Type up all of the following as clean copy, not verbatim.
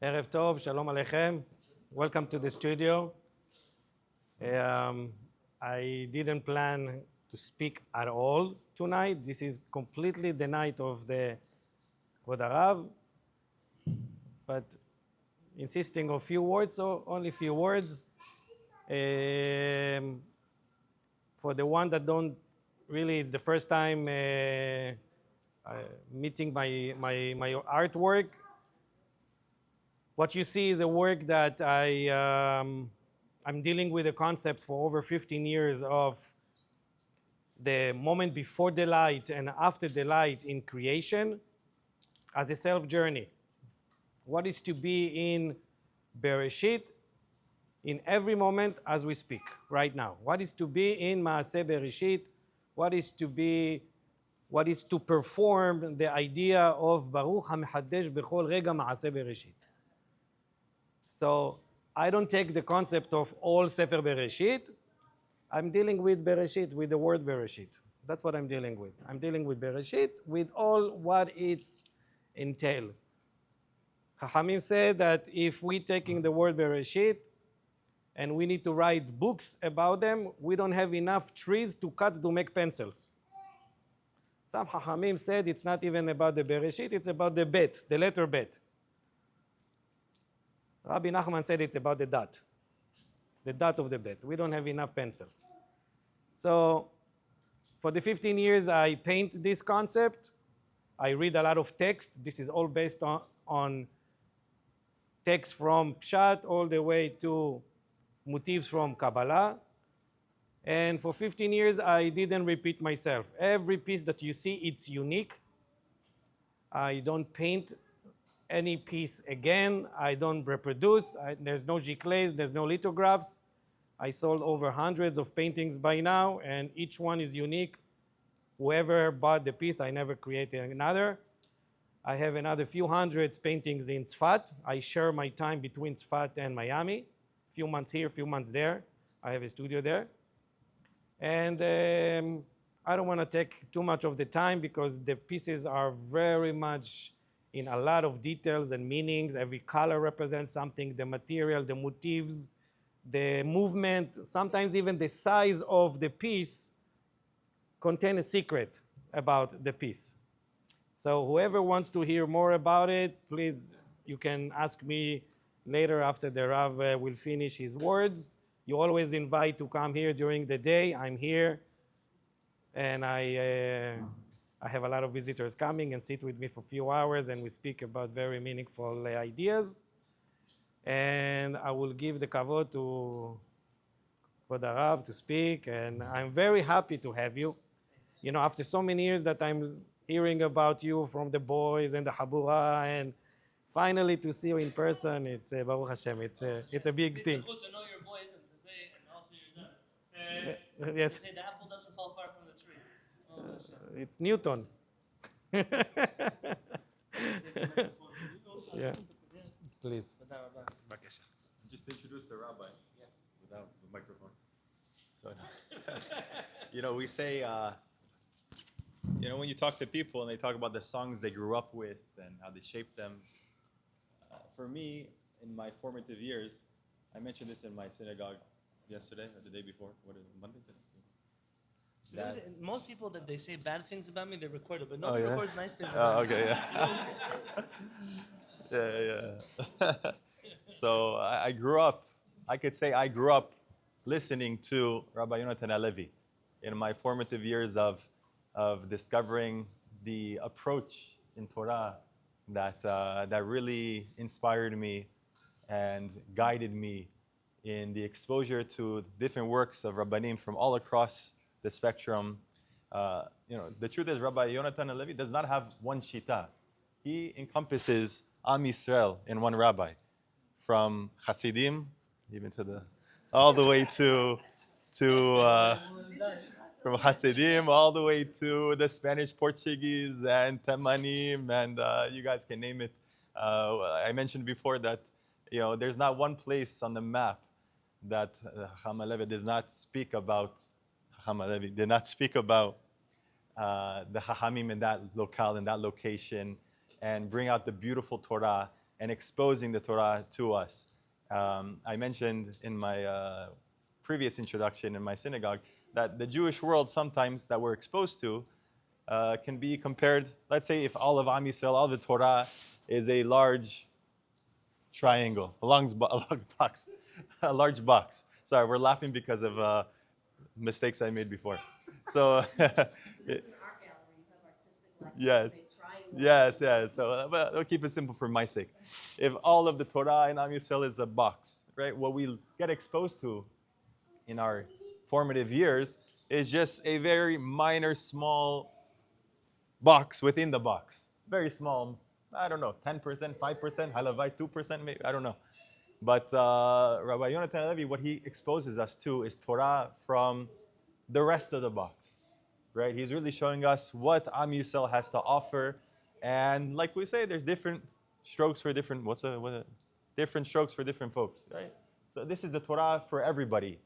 Erev Tov, Shalom Aleichem. Welcome to the studio. I didn't plan to speak at all tonight. This is completely the night of the Kvod Harav, but insisting on few words, so only few words. For the one that don't really, it's the first time meeting my artwork. What you see is a work that I'm dealing with a concept for over 15 years of the moment before the light and after the light in creation as a self-journey. What is to be in Bereshit in every moment as we speak right now? What is to be in Maaseh Bereshit? What is to perform the idea of Baruch HaMechadesh Bechol Rega Maaseh Bereshit? So I don't take the concept of all Sefer Bereshit. I'm dealing with Bereshit, with the word Bereshit. That's what I'm dealing with. I'm dealing with Bereshit, with all what it's entail. Chachamim said that if we taking the word Bereshit and we need to write books about them, we don't have enough trees to cut to make pencils. Some Chachamim said it's not even about the Bereshit, it's about the Bet, the letter Bet. Rabbi Nachman said it's about the dot of the Bet. We don't have enough pencils. So for the 15 years I paint this concept. I read a lot of text. This is all based on text from Pshat all the way to motifs from Kabbalah. And for 15 years I didn't repeat myself. Every piece that you see, it's unique. I don't paint any piece again. I don't reproduce. There's no giclées, there's no lithographs. I sold over hundreds of paintings by now, and each one is unique. Whoever bought the piece, I never created another. I have another few hundreds paintings in Tzfat. I share my time between Tzfat and Miami. Few months here, few months there. I have a studio there. And I don't want to take too much of the time because the pieces are very much in a lot of details and meanings. Every color represents something, the material, the motifs, the movement, sometimes even the size of the piece contain a secret about the piece. So whoever wants to hear more about it, please, you can ask me later after the Rav will finish his words. You always invite to come here during the day. I'm here, and I have a lot of visitors coming and sit with me for a few hours, and we speak about very meaningful ideas. And I will give the kavod to Kvod Harav to speak, and I'm very happy to have you. You know, after so many years that I'm hearing about you from the boys and the Ḥabura, and finally to see you in person, it's Baruch Hashem, it's a big thing. It's good to know your voice and to say, and also you're done. Yes. To say the apple doesn't fall far from the tree. Oh, It's Newton. Yeah. Please. Just introduce the rabbi. Yes. Without the microphone. So, we say, when you talk to people and they talk about the songs they grew up with and how they shaped them. For me, in my formative years, I mentioned this in my synagogue yesterday or the day before. What is it, Monday? Most people that they say bad things about me, they record it, but no Oh, one yeah? records nice things. Oh, okay, yeah. Yeah. So I grew up listening to Rabbi Yonatan Halevy in my formative years of discovering the approach in Torah that really inspired me and guided me in the exposure to different works of Rabbanim from all across the spectrum. The truth is Rabbi Yonatan Halevy does not have one shita. He encompasses Am Yisrael in one rabbi, from Hasidim even all the way to from Hasidim all the way to the Spanish, Portuguese, and Temanim, and you guys can name it. I mentioned before that there's not one place on the map that Chacham Halevy did not speak about. The Chachamim in that locale, in that location, and bring out the beautiful Torah and exposing the Torah to us. I mentioned in my previous introduction in my synagogue that the Jewish world sometimes that we're exposed to can be compared, let's say if all of Am Yisrael, all of the Torah is a large triangle, a long box, a large box. Sorry, we're laughing because of mistakes I made before. So, yes. Yes. So, but I'll keep it simple for my sake. If all of the Torah in Am Yisrael is a box, right? What we get exposed to in our formative years is just a very minor, small box within the box. Very small, I don't know, 10%, 5%, halavai, 2%, maybe, I don't know. But Rabbi Yonatan Halevy, what he exposes us to is Torah from the rest of the box, right? He's really showing us what Am Yisrael has to offer. And like we say, there's different strokes for different, different strokes for different folks, right? So this is the Torah for everybody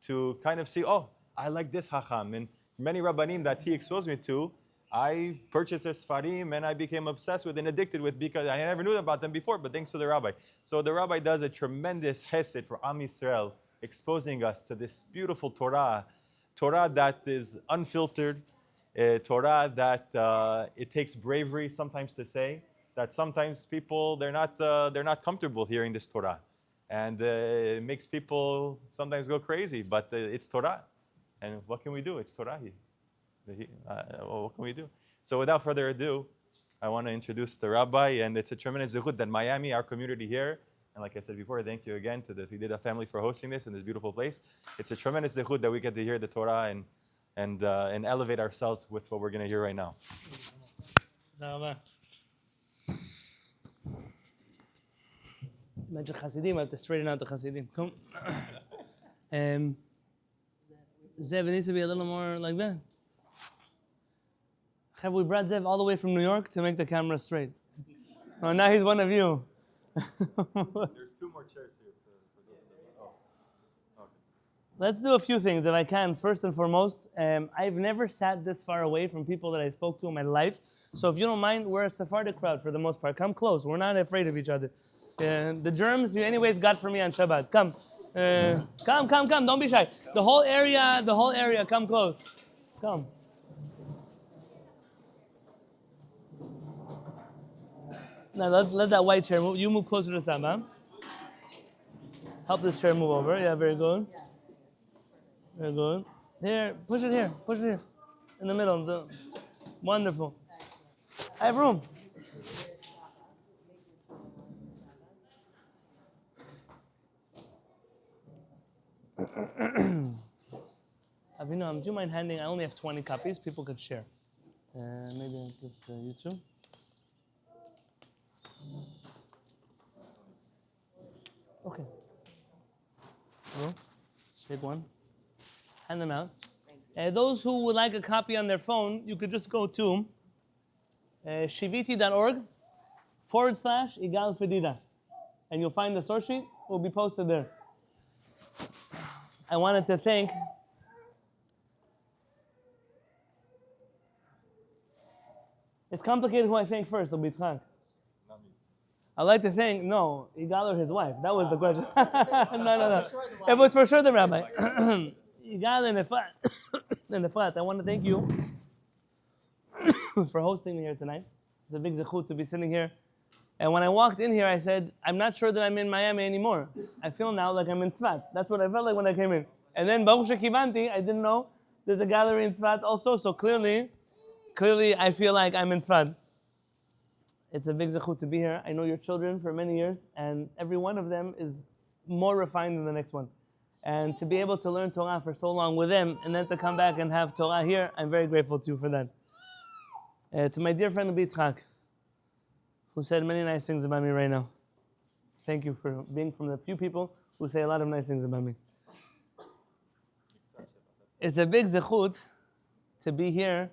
to kind of see, oh, I like this Hacham. And many Rabbanim that he exposed me to, I purchased a Sfarim and I became obsessed with and addicted with because I never knew about them before, but thanks to the Rabbi. So the Rabbi does a tremendous chesed for Am Yisrael, exposing us to this beautiful Torah that is unfiltered, Torah that it takes bravery sometimes to say, that sometimes people, they're not comfortable hearing this Torah. And it makes people sometimes go crazy, but it's Torah. And what can we do? It's Torah. What can we do? So without further ado, I want to introduce the Rabbi, and it's a tremendous zechut that Miami, our community here, and like I said before, thank you again to the Fedida family for hosting this in this beautiful place. It's a tremendous zechut that we get to hear the Torah and elevate ourselves with what we're going to hear right now. Imagine Hasidim, I have to straighten out the Hasidim. Come. Zev, it needs to be a little more like that. Have we brought Zev all the way from New York to make the camera straight? Oh, now he's one of you. There's 2 more chairs here for those in the... Oh, okay. Let's do a few things if I can. First and foremost, I've never sat this far away from people that I spoke to in my life. So if you don't mind, we're a Sephardic crowd for the most part. Come close. We're not afraid of each other. The germs, you anyways got for me on Shabbat. Come. Come. Don't be shy. The whole area, come close. Come. Now let that white chair move. You move closer to Sam, Help this chair move over. Yeah, very good. Very good. Here, push it here. In the middle. Wonderful. I have room. Avinam, do you mind handing? I only have 20 copies. People could share. Maybe I'll give it to you too. Okay. Well, take one. Hand them out. Those who would like a copy on their phone, you could just go to shiviti.org /Igal Fedida. And you'll find the source sheet. It will be posted there. I wanted to thank it's complicated who I thank first. It'll be Yitzhak. I'd like to thank, Igal or his wife. That was the question. No. It was for sure the Rabbi. Igal and Efrat. I want to thank you for hosting me here tonight. It's a big zechut to be sitting here. And when I walked in here, I said, I'm not sure that I'm in Miami anymore. I feel now like I'm in Tzfat. That's what I felt like when I came in. And then Baruch Shekivanti, I didn't know there's a gallery in Tzfat also. So clearly, I feel like I'm in Tzfat. It's a big zechut to be here. I know your children for many years, and every one of them is more refined than the next one. And to be able to learn Torah for so long with them, and then to come back and have Torah here, I'm very grateful to you for that. To my dear friend Rabbi Yitzhak, who said many nice things about me right now. Thank you for being from the few people who say a lot of nice things about me. It's a big zechut to be here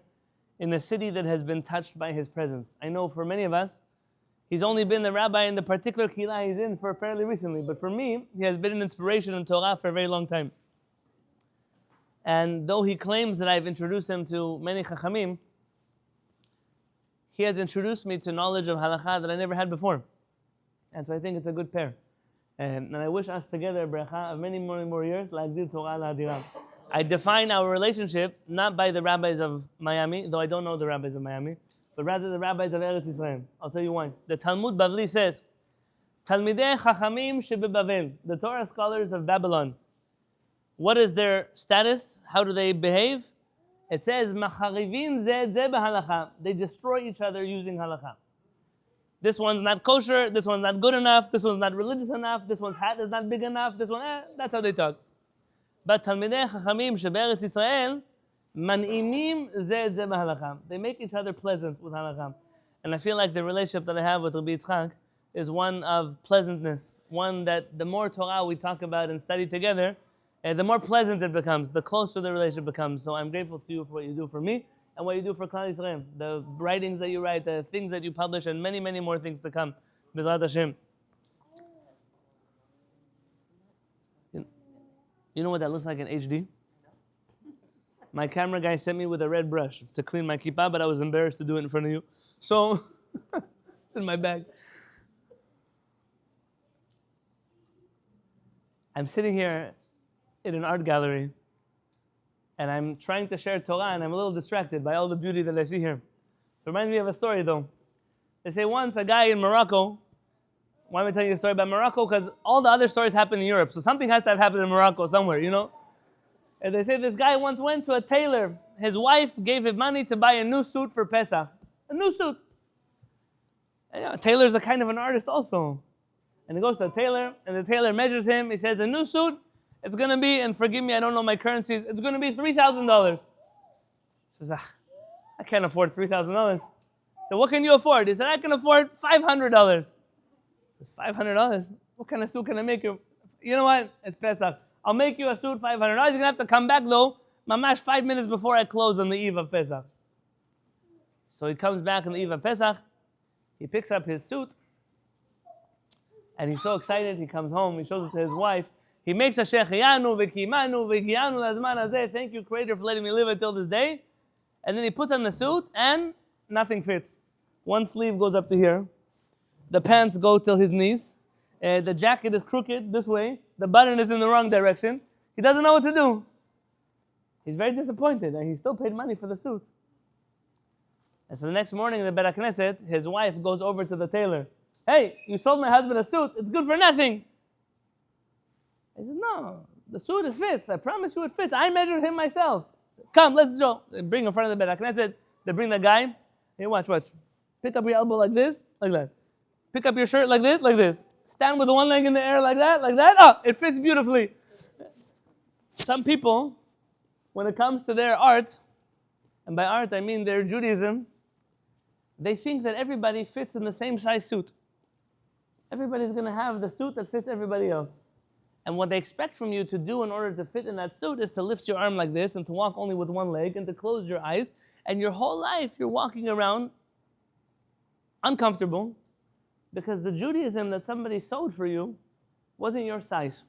in a city that has been touched by his presence. I know for many of us, he's only been the rabbi in the particular kehillat he's in for fairly recently, but for me, he has been an inspiration in Torah for a very long time. And though he claims that I've introduced him to many chachamim, he has introduced me to knowledge of halakha that I never had before. And so I think it's a good pair. And I wish us together a bracha of many more years, like Dir Torah L'Hadiram. I define our relationship not by the rabbis of Miami, though I don't know the rabbis of Miami, but rather the rabbis of Eretz Israel. I'll tell you why. The Talmud Bavli says, Talmidei Chachamim shebeBavel, the Torah scholars of Babylon. What is their status? How do they behave? It says, Macharivin zeh zeh b'halacha. They destroy each other using halacha. This one's not kosher, this one's not good enough, this one's not religious enough, this one's hat is not big enough, this one, that's how they talk. But Talmidei Chachamim shebe'eretz Yisrael, man'imim zeh zeh b'halacha. They make each other pleasant with halacha. And I feel like the relationship that I have with Rabbi Yitzhak is one of pleasantness, one that the more Torah we talk about and study together, the more pleasant it becomes, the closer the relationship becomes. So I'm grateful to you for what you do for me and what you do for Klal Yisrael, the writings that you write, the things that you publish, and many, many more things to come. B'ezrat Hashem. You know what that looks like in HD? My camera guy sent me with a red brush to clean my kippah, but I was embarrassed to do it in front of you. So, it's in my bag. I'm sitting here in an art gallery, and I'm trying to share Torah, and I'm a little distracted by all the beauty that I see here. It reminds me of a story, though. They say once a guy in Morocco, why am I telling you a story about Morocco? Because all the other stories happen in Europe, so something has to have happened in Morocco somewhere, you know? And they say this guy once went to a tailor. His wife gave him money to buy a new suit for Pesach. A new suit. And, you know, a tailor's a kind of an artist also. And he goes to the tailor, and the tailor measures him. He says, a new suit, it's going to be, and forgive me, I don't know my currencies, it's going to be $3,000. He says, I can't afford $3,000. So what can you afford? He said, I can afford $500. $500? What kind of suit can I make you? You know what? It's Pesach. I'll make you a suit, $500. You're going to have to come back, though, mamash 5 minutes before I close on the eve of Pesach. So he comes back on the eve of Pesach. He picks up his suit. And he's so excited. He comes home. He shows it to his wife. He makes a shechiyanu, v'kimanu, v'giyanu, lazman hazeh. Thank you, Creator, for letting me live until this day. And then he puts on the suit, and nothing fits. One sleeve goes up to here. The pants go till his knees. The jacket is crooked this way. The button is in the wrong direction. He doesn't know what to do. He's very disappointed, and he still paid money for the suit. And so the next morning in the Beit HaKnesset, his wife goes over to the tailor. Hey, you sold my husband a suit. It's good for nothing. He said, no, the suit, it fits. I promise you it fits. I measured him myself. Come, let's go. They bring in front of the Beit HaKnesset. They bring the guy. Hey, watch. Pick up your elbow like this, like that. Pick up your shirt like this. Stand with one leg in the air like that. Oh, it fits beautifully. Some people, when it comes to their art, and by art I mean their Judaism, they think that everybody fits in the same size suit. Everybody's going to have the suit that fits everybody else. And what they expect from you to do in order to fit in that suit is to lift your arm like this and to walk only with one leg and to close your eyes. And your whole life you're walking around uncomfortable because the Judaism that somebody sewed for you wasn't your size.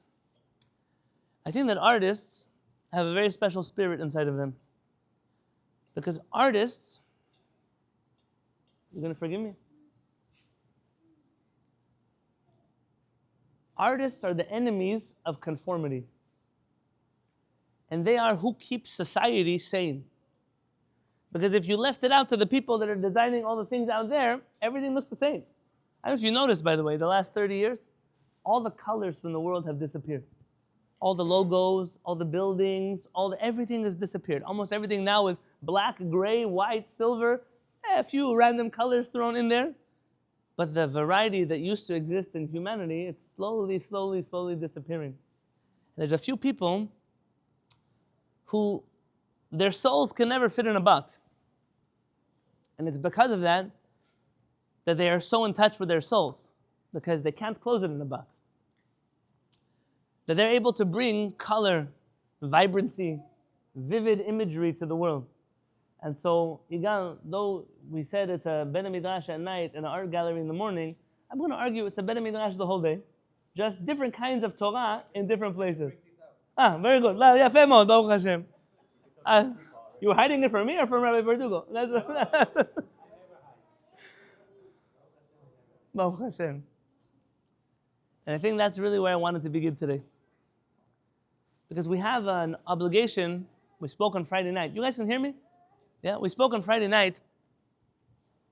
I think that artists have a very special spirit inside of them. Because artists, you're going to forgive me? Artists are the enemies of conformity. And they are who keep society sane. Because if you left it out to the people that are designing all the things out there, everything looks the same. I don't know if you noticed, by the way, the last 30 years, all the colors from the world have disappeared. All the logos, all the buildings, everything has disappeared. Almost everything now is black, gray, white, silver, a few random colors thrown in there. But the variety that used to exist in humanity, it's slowly disappearing. There's a few people who their souls can never fit in a box. And it's because of that they are so in touch with their souls, because they can't close it in a box. That they're able to bring color, vibrancy, vivid imagery to the world. And so, Igal, though we said it's a Beit Midrash at night and an art gallery in the morning, I'm going to argue it's a Beit Midrash the whole day. Just different kinds of Torah in different places. Very good. Yafeh מאוד, Baruch Hashem. You were hiding it from me or from Rabbi Berdugo? Baruch Hashem. And I think that's really where I wanted to begin today. Because we have an obligation. We spoke on Friday night. You guys can hear me? Yeah, we spoke on Friday night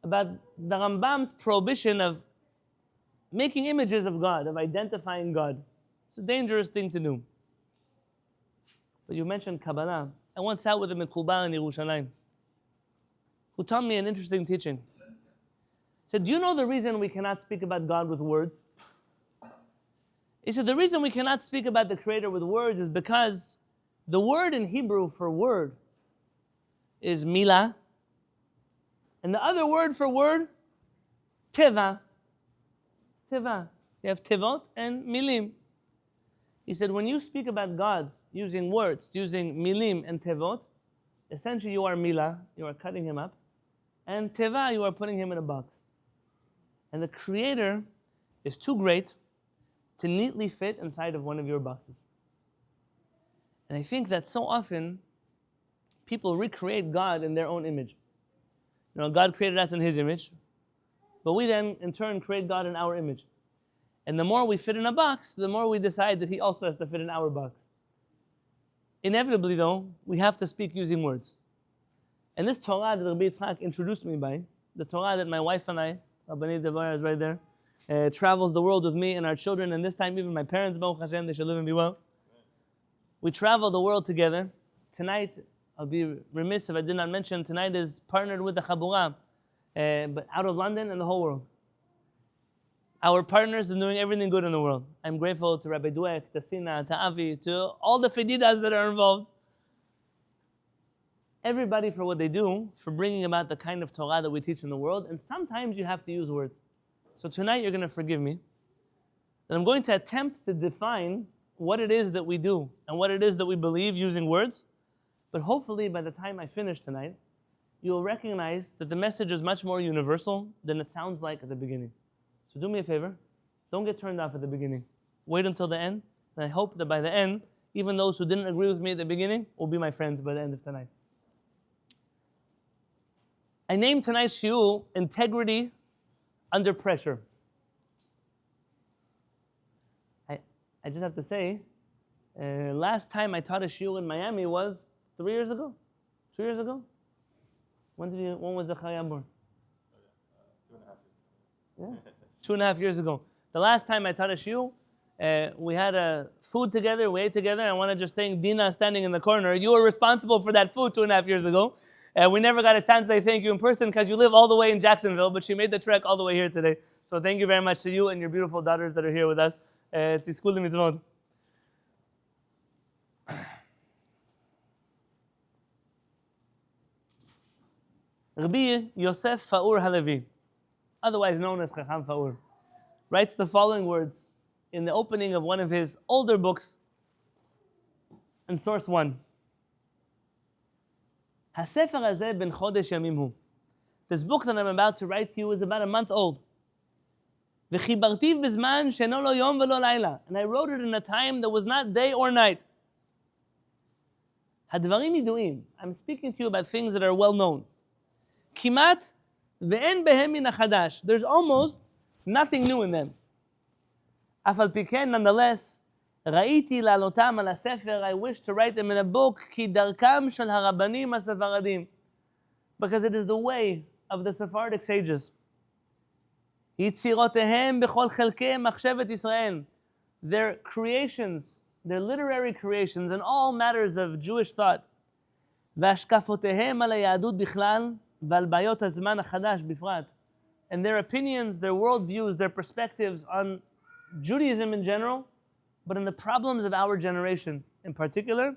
about the Rambam's prohibition of making images of God, of identifying God. It's a dangerous thing to do. But you mentioned Kabbalah. I once sat with a Mekubal in Yerushalayim who taught me an interesting teaching. He said, do you know the reason we cannot speak about God with words? He said, the reason we cannot speak about the Creator with words is because the word in Hebrew for word is milah, and the other word for word, teva. Teva. You have tevot and milim. He said, when you speak about God using words, using milim and tevot, essentially you are milah, you are cutting him up, and teva, you are putting him in a box. And the Creator is too great to neatly fit inside of one of your boxes. And I think that so often people recreate God in their own image. You know, God created us in His image, but we then in turn create God in our image. And the more we fit in a box, the more we decide that He also has to fit in our box. Inevitably though, we have to speak using words. And this Torah that Rabbi Yitzhak introduced me by, the Torah that my wife and I, Rabbanit Devorah is right there, travels the world with me and our children, and this time even my parents, Baruch Hashem, they should live and be well. We travel the world together. Tonight, I'll be remiss if I did not mention, tonight is partnered with the Ḥabura, but out of London and the whole world. Our partners are doing everything good in the world. I'm grateful to Rabbi Dweck, to Sina, to Avi, to all the Fedidas that are involved. Everybody for what they do, for bringing about the kind of Torah that we teach in the world, and sometimes you have to use words. So tonight you're going to forgive me, and I'm going to attempt to define what it is that we do and what it is that we believe using words, but hopefully by the time I finish tonight, you'll recognize that the message is much more universal than it sounds like at the beginning. So do me a favor, don't get turned off at the beginning. Wait until the end, and I hope that by the end, even those who didn't agree with me at the beginning will be my friends by the end of tonight. I named tonight's shiur, Integrity Under Pressure. I just have to say, last time I taught a shiur in Miami was 3 years ago? 2 years ago? When was Zachariah born? 2.5 years. Yeah, 2.5 years ago. The last time I taught a shiur, we had food together, we ate together. I want to just thank Dina standing in the corner. You were responsible for that food 2.5 years ago. We never got a chance to say thank you in person because you live all the way in Jacksonville, but she made the trek all the way here today. So thank you very much to you and your beautiful daughters that are here with us. Tizku l'mitzvot. Rabbi Yosef Faur Halevy, otherwise known as Chacham Faur, writes the following words in the opening of one of his older books in source 1. This book that I'm about to write to you is about a month old. And I wrote it in a time that was not day or night. I'm speaking to you about things that are well known. There's almost nothing new in them. Nonetheless, I wish to write them in a book, because it is the way of the Sephardic sages. Their creations, their literary creations, and all matters of Jewish thought. And their opinions, their worldviews, their perspectives on Judaism in general, but in the problems of our generation in particular,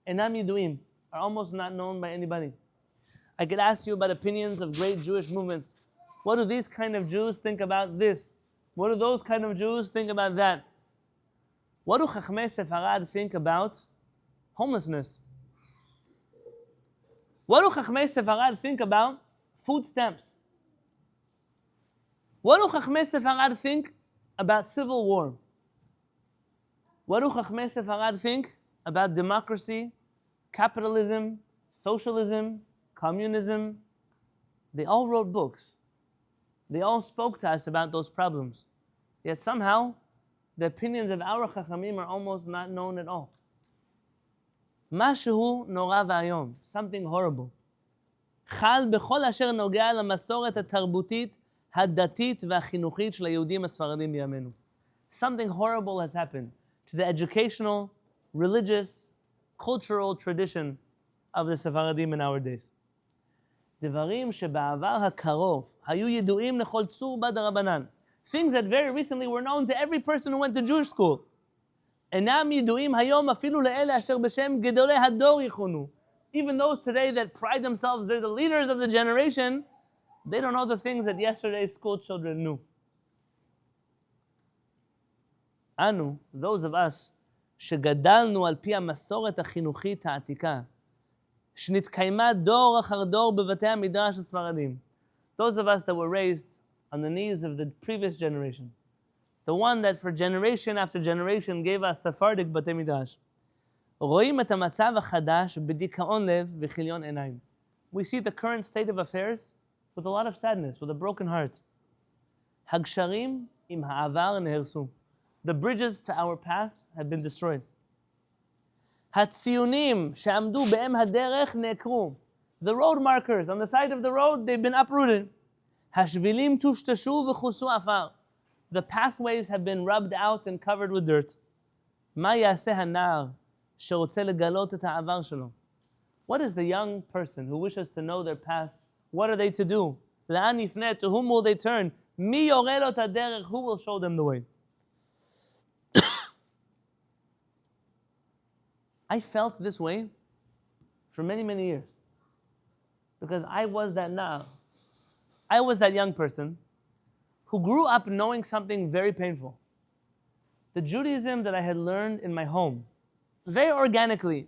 enam yiduim, are almost not known by anybody. I could ask you about opinions of great Jewish movements. What do these kind of Jews think about this? What do those kind of Jews think about that? What do Chachmei Sefarad think about homelessness? What do Chachmei Sefarad think about food stamps? What do Chachmei Sefarad think about civil war? What do Chachmei Sefarad think about democracy, capitalism, socialism, communism? They all wrote books. They all spoke to us about those problems. Yet somehow, the opinions of our Chachamim are almost not known at all. משהו נורא ואיום, something horrible. חל בכל אשר נוגע למסורת התרבותית, הדתית והחינוכית של היהודים הספרדים בימינו. Something horrible has happened to the educational, religious, cultural tradition of the Sephardim in our days. דברים שבעבר הקרוב היו ידועים לכל צור בדרבנן. Things that very recently were known to every person who went to Jewish school. אינם ידועים היום אפילו לאלה אשר בשם גדולי הדור יכונו. Even those today that pride themselves, they're the leaders of the generation, they don't know the things that yesterday's school children knew. אנו, those of us, שגדלנו על פי המסורת החינוכית העתיקה, שנתקיימה דור אחר דור בבתי המדרש הספרדים. Those of us that were raised on the knees of the previous generation. The one that for generation after generation gave us Sephardic בתי מדרש. רואים את המצב החדש בדיכאון לב וכיליון עיניים. We see the current state of affairs with a lot of sadness, with a broken heart. הגשרים עם העבר נהרסו. The bridges to our past have been destroyed. הציונים שעמדו באם הדרך נעקרו. The road markers on the side of the road, they've been uprooted. השבילים טושטשו וכוסו עפר. The pathways have been rubbed out and covered with dirt. מה יעשה הנער שרוצה לגלות את העבר שלו? What is the young person who wishes to know their past? What are they to do? לאן יפנה? To whom will they turn? מי יורה לו את הדרך? Who will show them the way? I felt this way for many, many years. Because I was that na'ar. I was that young person who grew up knowing something very painful. The Judaism that I had learned in my home, very organically.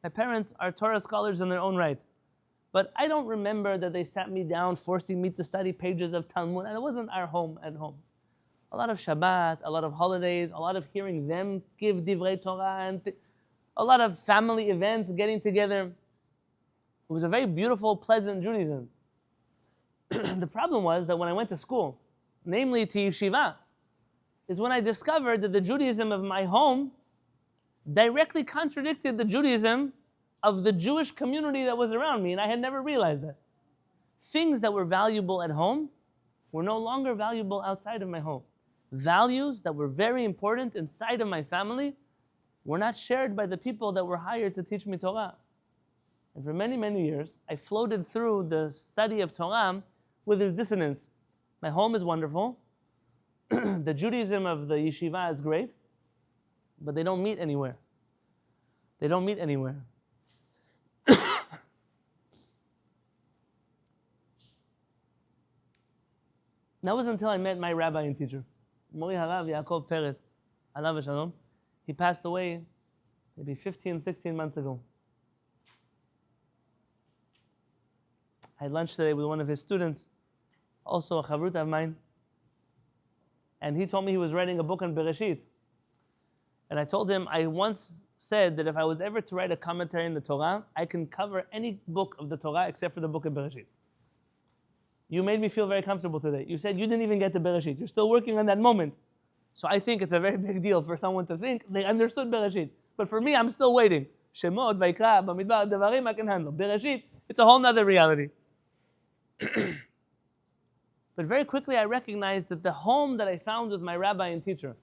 My parents are Torah scholars in their own right. But I don't remember that they sat me down forcing me to study pages of Talmud. And it wasn't our home at home. A lot of Shabbat, a lot of holidays, a lot of hearing them give divrei Torah, and a lot of family events, getting together. It was a very beautiful, pleasant Judaism. The problem was that when I went to school, namely to yeshiva, is when I discovered that the Judaism of my home directly contradicted the Judaism of the Jewish community that was around me, and I had never realized that. Things that were valuable at home were no longer valuable outside of my home. Values that were very important inside of my family were not shared by the people that were hired to teach me Torah. And for many, many years, I floated through the study of Torah with this dissonance. My home is wonderful. The Judaism of the yeshiva is great, but they don't meet anywhere. They don't meet anywhere. That was until I met my rabbi and teacher, Mori Harav Yaakov Peres, alav v'shalom. He passed away maybe 15, 16 months ago. I had lunch today with one of his students, also a chavruta of mine, and he told me he was writing a book on Bereshit. And I told him, I once said that if I was ever to write a commentary in the Torah, I can cover any book of the Torah except for the book of Bereshit. You made me feel very comfortable today. You said you didn't even get to Bereshit. You're still working on that moment. So I think it's a very big deal for someone to think they understood Bereshit. But for me, I'm still waiting. Shemot, Vaikra, Bamidbar, Devarim, I can handle. Bereshit, it's a whole nother reality. But very quickly I recognized that the home that I found with my rabbi and teacher,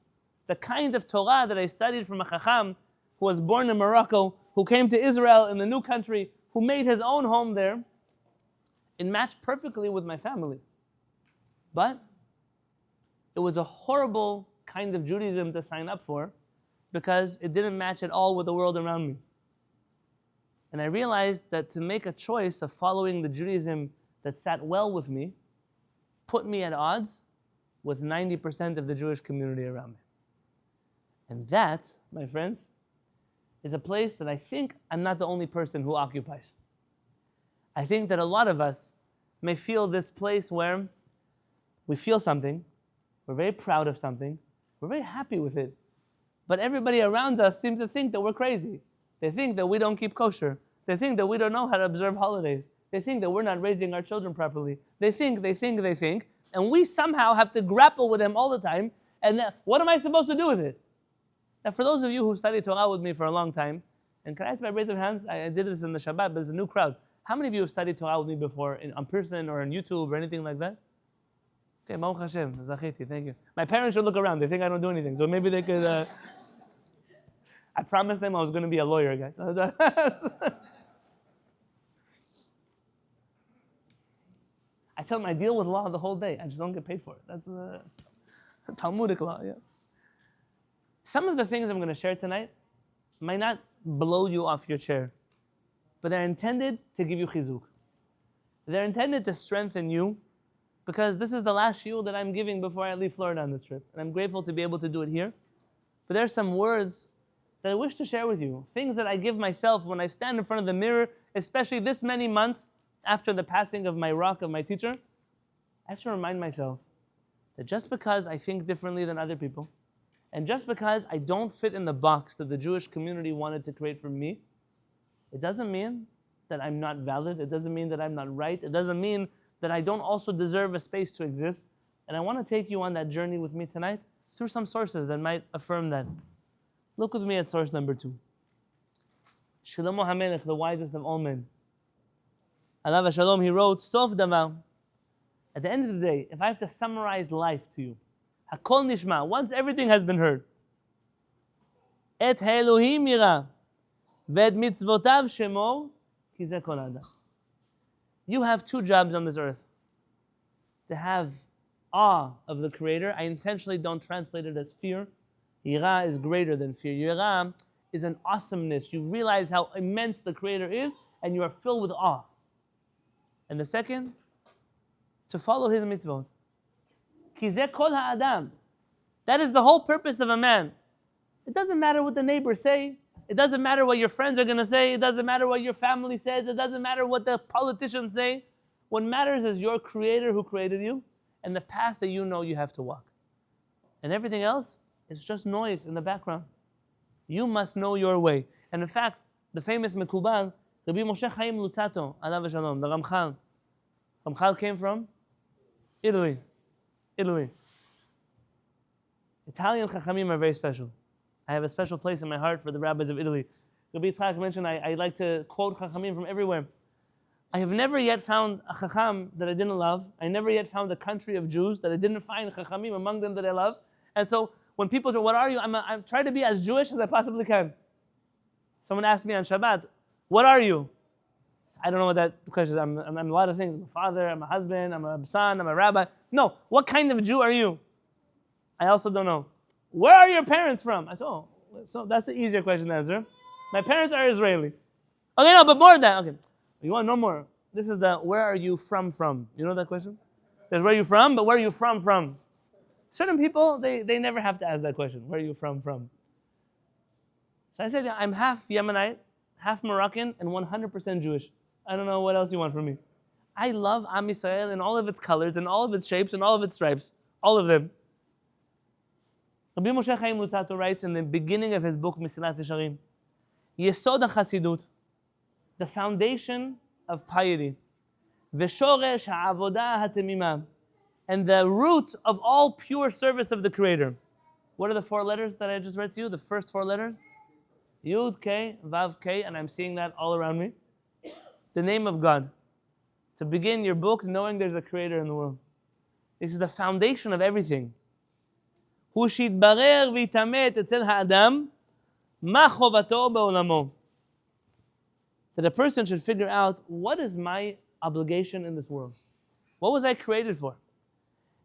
the kind of Torah that I studied from a Chacham who was born in Morocco, who came to Israel in the new country, who made his own home there, it matched perfectly with my family. But it was a horrible kind of Judaism to sign up for because it didn't match at all with the world around me. And I realized that to make a choice of following the Judaism that sat well with me put me at odds with 90% of the Jewish community around me. And that, my friends, is a place that I think I'm not the only person who occupies. I think that a lot of us may feel this place where we feel something, we're very proud of something, we're very happy with it, but everybody around us seems to think that we're crazy. They think that we don't keep kosher. They think that we don't know how to observe holidays. They think that we're not raising our children properly. They think, and we somehow have to grapple with them all the time And what am I supposed to do with it? Now, for those of you who studied Torah with me for a long time, and can I ask by raise of hands? I did this in the Shabbat, but there's a new crowd. How many of you have studied Torah with me before, on person or on YouTube or anything like that? Okay, Baruch Hashem, Zachiti, thank you. My parents should look around. They think I don't do anything, so maybe they could. I promised them I was going to be a lawyer, guys. I tell them I deal with law the whole day. I just don't get paid for it. That's Talmudic law, yeah. Some of the things I'm going to share tonight might not blow you off your chair, but they're intended to give you chizuk. They're intended to strengthen you, because this is the last shiur that I'm giving before I leave Florida on this trip. And I'm grateful to be able to do it here. But there are some words that I wish to share with you. Things that I give myself when I stand in front of the mirror, especially this many months after the passing of my rock, of my teacher. I have to remind myself that just because I think differently than other people, and just because I don't fit in the box that the Jewish community wanted to create for me, it doesn't mean that I'm not valid. It doesn't mean that I'm not right. It doesn't mean that I don't also deserve a space to exist. And I want to take you on that journey with me tonight through some sources that might affirm that. Look with me at source number 2. Shlomo HaMelech, the wisest of all men. Alav Shalom, he wrote, Sof Davar. At the end of the day, if I have to summarize life to you, Hakol Nishma, once everything has been heard, Et Ha'Elohim Yira, Ved Mitzvotav Shemor, Ki Zeh Kol Adam. You have 2 jobs on this earth. To have awe of the Creator. I intentionally don't translate it as fear. Yira is greater than fear. Yira is an awesomeness. You realize how immense the Creator is, and you are filled with awe. And the second, to follow His mitzvot. Ki zeh kol ha'adam. That is the whole purpose of a man. It doesn't matter what the neighbors say. It doesn't matter what your friends are going to say. It doesn't matter what your family says. It doesn't matter what the politicians say. What matters is your Creator who created you and the path that you know you have to walk. And everything else is just noise in the background. You must know your way. And in fact, the famous Mekubal, Rabbi Moshe Chaim Luzzatto, alav shalom, the Ramchal. Ramchal came from Italy. Italian Chachamim are very special. I have a special place in my heart for the rabbis of Italy. Rabbi Yitzhak mentioned I like to quote Chachamim from everywhere. I have never yet found a Chacham that I didn't love. I never yet found a country of Jews that I didn't find Chachamim among them that I love. And so when people say, what are you? I'm trying to be as Jewish as I possibly can. Someone asked me on Shabbat, what are you? I don't know what that question is. I'm a lot of things. I'm a father, I'm a husband, I'm a son, I'm a rabbi. No, what kind of Jew are you? I also don't know. Where are your parents from? I said, oh, so that's the easier question to answer. My parents are Israeli. Okay, no, but more than that. Okay, you want to know more? This is the where are you from? You know that question? There's where are you from, but where are you from? Certain people, they never have to ask that question. Where are you from? So I said, I'm half Yemenite, half Moroccan, and 100% Jewish. I don't know what else you want from me. I love Am Yisrael in all of its colors, and all of its shapes, and all of its stripes. All of them. Rabbi Moshe Chaim Luzzatto writes in the beginning of his book, Mesilat Yesharim, Yesod HaChasidut, the foundation of piety, V'shoresh ha'avodah ha'temimah, and the root of all pure service of the Creator. What are the 4 letters that I just read to you? The first 4 letters? Yud, K, Vav, K, and I'm seeing that all around me. The name of God. To begin your book knowing there's a Creator in the world. This is the foundation of everything. הוא שיתברר ויתעמת אצל האדם מה חובתו בעולמו. That a person should figure out, what is my obligation in this world? What was I created for?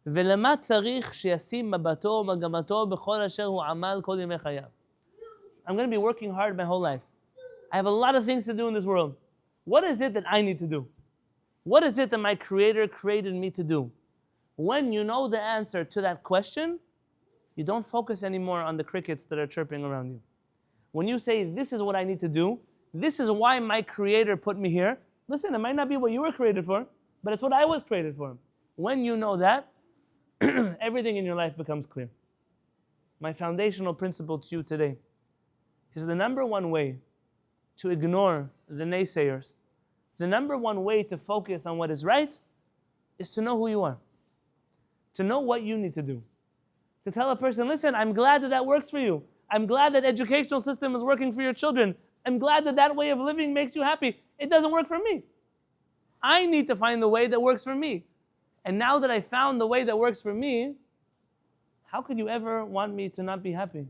ולמה צריך שישים מבטו ומגמתו בכל אשר הוא עמל כל ימי חייו. I'm going to be working hard my whole life. I have a lot of things to do in this world. What is it that I need to do? What is it that my Creator created me to do? When you know the answer to that question, you don't focus anymore on the crickets that are chirping around you. When you say, this is what I need to do, this is why my Creator put me here. Listen, it might not be what you were created for, but it's what I was created for. When you know that, everything in your life becomes clear. My foundational principle to you today is the number one way to ignore the naysayers. The number one way to focus on what is right is to know who you are. To know what you need to do. To tell a person, listen, I'm glad that that works for you. I'm glad that educational system is working for your children. I'm glad that that way of living makes you happy. It doesn't work for me. I need to find the way that works for me. And now that I found the way that works for me, how could you ever want me to not be happy?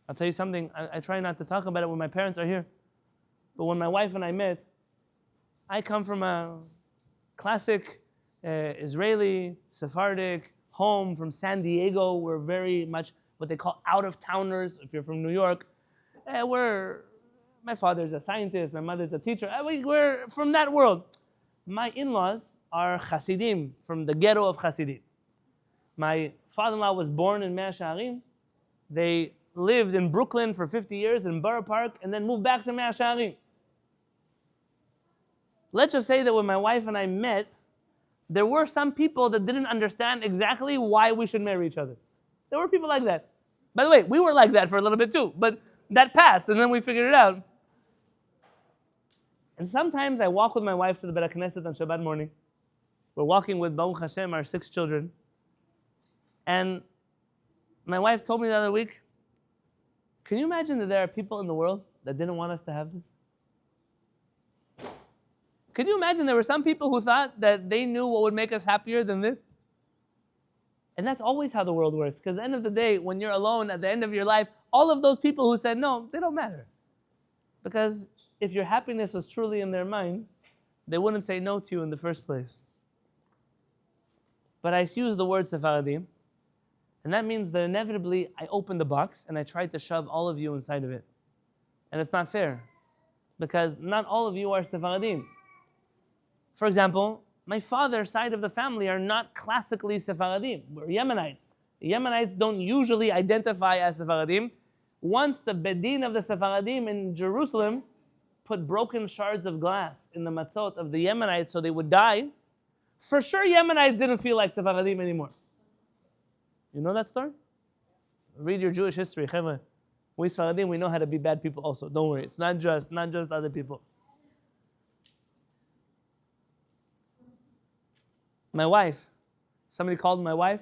I'll tell you something, I try not to talk about it when my parents are here. But when my wife and I met, I come from a classic Israeli, Sephardic home from San Diego. We're very much what they call out-of-towners. If you're from New York, my father's a scientist, my mother's a teacher. We're from that world. My in-laws are Hasidim, from the ghetto of Hasidim. My father-in-law was born in Mea Shearim. They lived in Brooklyn for 50 years in Borough Park and then moved back to Mea Shearim. Let's just say that when my wife and I met, there were some people that didn't understand exactly why we should marry each other. There were people like that. By the way, we were like that for a little bit too, but that passed and then we figured it out. And sometimes I walk with my wife to the Beit HaKnesset on Shabbat morning. We're walking with Baruch Hashem, our 6 children. And my wife told me the other week, can you imagine that there are people in the world that didn't want us to have this? Can you imagine there were some people who thought that they knew what would make us happier than this? And that's always how the world works. Because at the end of the day, when you're alone at the end of your life, all of those people who said no, they don't matter. Because if your happiness was truly in their mind, they wouldn't say no to you in the first place. But I use the word Sephardim, and that means that inevitably I open the box and I try to shove all of you inside of it. And it's not fair, because not all of you are Sephardim. For example, my father's side of the family are not classically Sephardim. We're Yemenite. The Yemenites don't usually identify as Sephardim. Once the Bedin of the Sephardim in Jerusalem put broken shards of glass in the matzot of the Yemenites so they would die, for sure Yemenites didn't feel like Sephardim anymore. You know that story? Read your Jewish history. We Sephardim, we know how to be bad people also. Don't worry, it's not just other people. My wife, somebody called my wife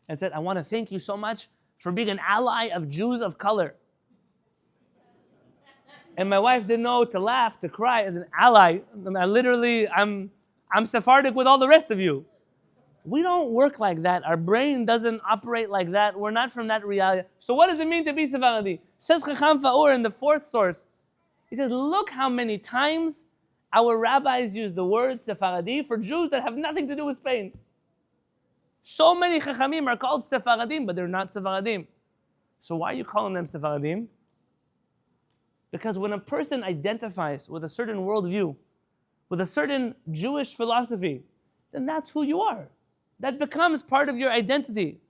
and said, I want to thank you so much for being an ally of Jews of color. And my wife didn't know to laugh, to cry as an ally. I'm Sephardic with all the rest of you. We don't work like that. Our brain doesn't operate like that. We're not from that reality. So what does it mean to be Sephardi? Says Chacham Fa'ur in the 4th source. He says, look how many times our rabbis use the word Sephardi for Jews that have nothing to do with Spain. So many Chachamim are called Sephardim, but they're not Sephardim. So why are you calling them Sephardim? Because when a person identifies with a certain worldview, with a certain Jewish philosophy, then that's who you are. That becomes part of your identity.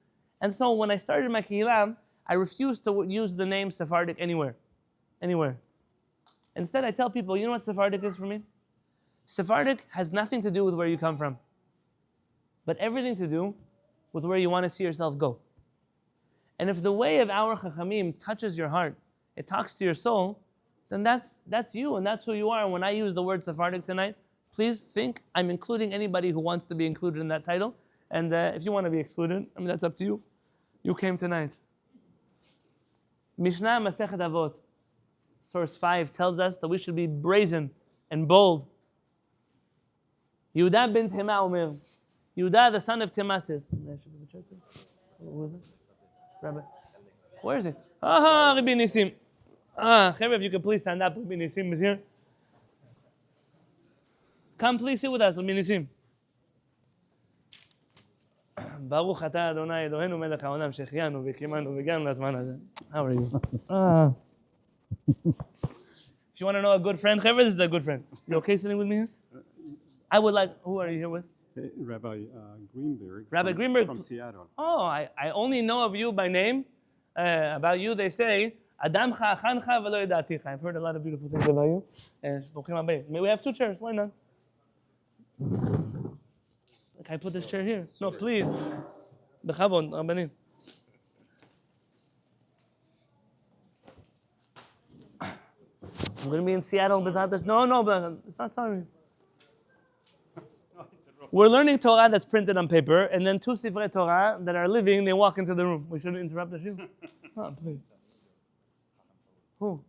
And so when I started my Kehillat, I refused to use the name Sephardic anywhere. Instead, I tell people, you know what Sephardic is for me? Sephardic has nothing to do with where you come from, but everything to do with where you want to see yourself go. And if the way of our Chachamim touches your heart, it talks to your soul, then that's you and that's who you are. And when I use the word Sephardic tonight, please think I'm including anybody who wants to be included in that title. And if you want to be excluded, that's up to you. You came tonight. Mishnah Masechet Avot, source 5, tells us that we should be brazen and bold. Yehuda ben Tema Omer. Yehuda, the son of Tema, says. Who is it? Rabbi. Where is it? Rabbi Nisim. If you could please stand up. Rabbi Nisim is here. Come please sit with us, Rabbi Nisim. ברוך אתה אדוני אלוהינו מלך העולם שהחיינו והקימנו והגענו לזמן הזה. How are you? If you want to know a good friend, Chaver, this is a good friend. You okay sitting with me here? I would like, who are you here with? Rabbi Greenberg. Rabbi Greenberg. From Seattle. Oh, I only know of you by name. About you, they say, Adamcha achancha velo yedaticha. I've heard a lot of beautiful things about you. May we have 2 chairs? Why not? Can I put this chair here? No, please. Bechavon, Rabbanit. I'm going to be in Seattle. No, but it's not sorry. We're learning Torah that's printed on paper, and then 2 Sifrei Torah that are living, they walk into the room. We shouldn't interrupt the Shiur. Oh, please. Who?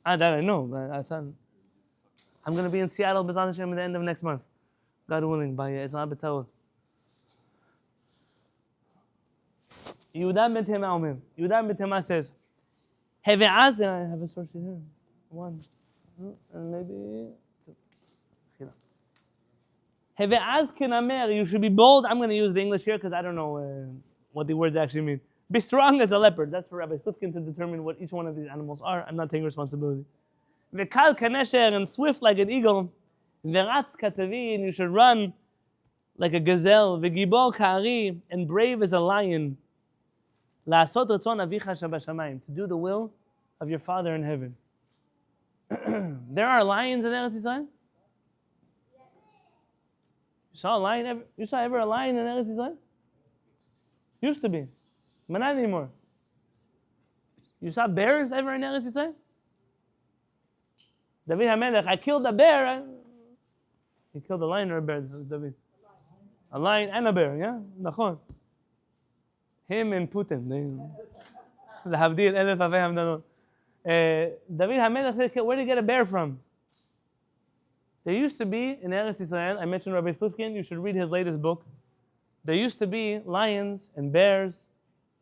That I know, but I thought I'm going to be in Seattle, B'ezras Hashem, at the end of next month. God willing, by Ezra B'Tzaot. Yehuda ben Tema Omer. Yehuda ben Tema says, Heve'az, I have a source here. 1, and maybe 2. Heve'az kenamer, you should be bold. I'm going to use the English here because I don't know what the words actually mean. Be strong as a leopard. That's for Rabbi Slifkin to determine what each one of these animals are. I'm not taking responsibility. Ve'kal kanesher, and swift like an eagle. Ve'ratz katavi, and you should run like a gazelle. Ve'gibor ka'ari, and brave as a lion. La'asot ratzon avicha shabashamayim, to do the will of your Father in heaven. There are lions in Eretz Yisrael? You saw a lion ever? You saw ever a lion in Eretz Yisrael? Used to be. But not anymore. You saw bears ever in Eretz Yisrael? David HaMelech, I killed a bear. He killed a lion or a bear, David? A lion and a bear, yeah? Nachon. Him and Putin. L'havdil, elef avei hamdalot. David HaMelech said, where did he get a bear from? There used to be, in Eretz Yisrael, I mentioned Rabbi Slifkin, you should read his latest book. There used to be lions and bears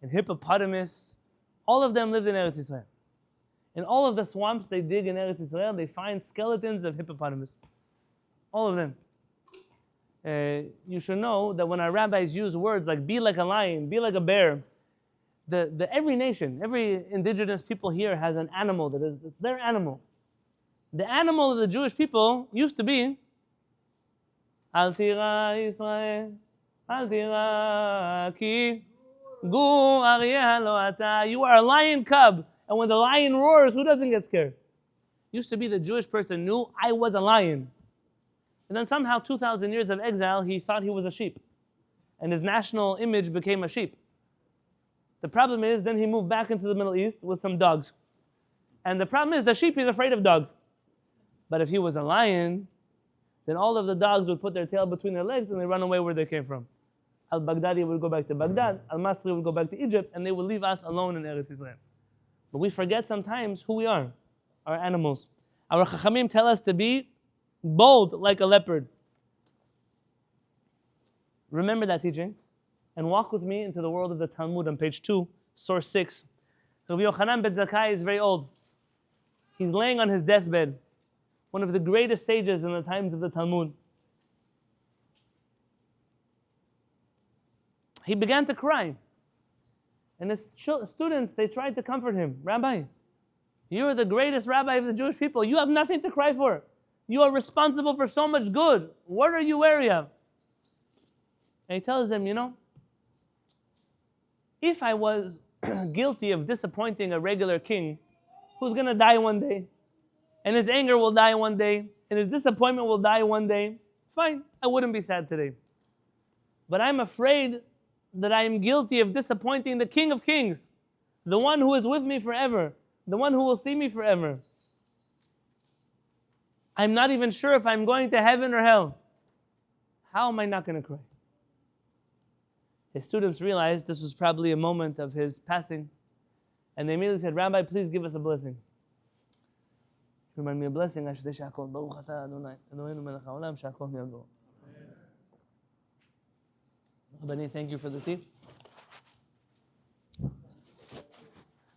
and hippopotamus. All of them lived in Eretz Yisrael. In all of the swamps they dig in Eretz Yisrael, they find skeletons of hippopotamus. All of them. You should know that when our rabbis use words like be like a lion, be like a bear, every nation, every indigenous people here has an animal it's their animal. The animal of the Jewish people used to be Al tira Yisrael, Al tira ki gur aryeh lo ata. You are a lion cub, and when the lion roars, who doesn't get scared? Used to be the Jewish person knew I was a lion. And then somehow 2,000 years of exile, he thought he was a sheep. And his national image became a sheep. The problem is, then he moved back into the Middle East with some dogs. And the problem is, the sheep is afraid of dogs. But if he was a lion, then all of the dogs would put their tail between their legs and they run away where they came from. Al-Baghdadi would go back to Baghdad, Al-Masri would go back to Egypt, and they would leave us alone in Eretz Yisrael. But we forget sometimes who we are, our animals. Our Chachamim tell us to be bold like a leopard. Remember that teaching and walk with me into the world of the Talmud on page 2, source 6. Rabbi Yochanan ben Zakkai is very old. He's laying on his deathbed, one of the greatest sages in the times of the Talmud. He began to cry. And his students, they tried to comfort him. Rabbi, you're the greatest rabbi of the Jewish people. You have nothing to cry for. You are responsible for so much good. What are you wary of? And he tells them, if I was guilty of disappointing a regular king who's going to die one day, and his anger will die one day, and his disappointment will die one day, fine, I wouldn't be sad today. But I'm afraid that I am guilty of disappointing the King of Kings, the one who is with me forever, the one who will see me forever. I'm not even sure if I'm going to heaven or hell. How am I not going to cry? His students realized this was probably a moment of his passing, and they immediately said, Rabbi, please give us a blessing. Remind me a blessing. I should say, Shakol, Baruch Atah Adonai, Eloheinu melech haolam, Shakol yavor. Rabbanit, thank you for the tea.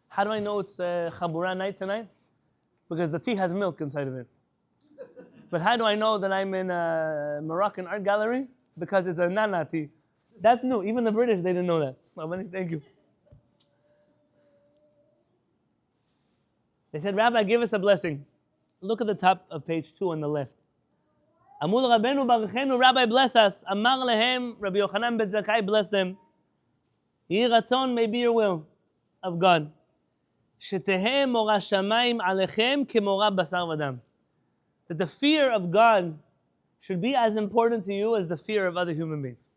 How do I know it's Ḥabura night tonight? Because the tea has milk inside of it. But how do I know that I'm in a Moroccan art gallery? Because it's a nana tea. That's new. Even the British, they didn't know that. Rabbanit, thank you. They said, Rabbi, give us a blessing. Look at the top of page 2 on the left. Amul Rabbeinu Baruchenu, Rabbi, bless us. Amar lehem, Rabbi Yochanan ben Zakkai, bless them. Yehi ratzon, may be your will of God. Shetehe mora shamayim alechem kemora basar v'dam. That the fear of God should be as important to you as the fear of other human beings.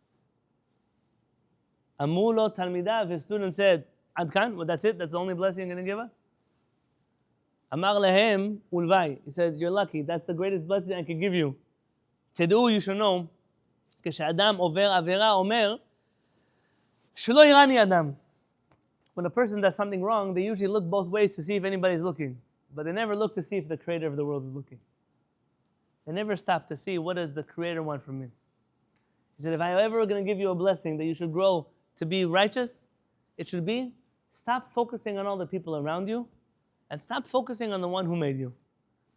Amul lo talmidav, his student said, Ad kan, well, that's it? That's the only blessing you're going to give us? Amar lehem ulvai. He said, you're lucky. That's the greatest blessing I can give you. Tedu, you should know, כשאדם עובר עבירה אומר, שלא יראני אדם. When a person does something wrong, they usually look both ways to see if anybody's looking. But they never look to see if the creator of the world is looking. They never stop to see what does the creator want from me. He said, if I'm ever going to give you a blessing that you should grow to be righteous, it should be stop focusing on all the people around you and stop focusing on the one who made you.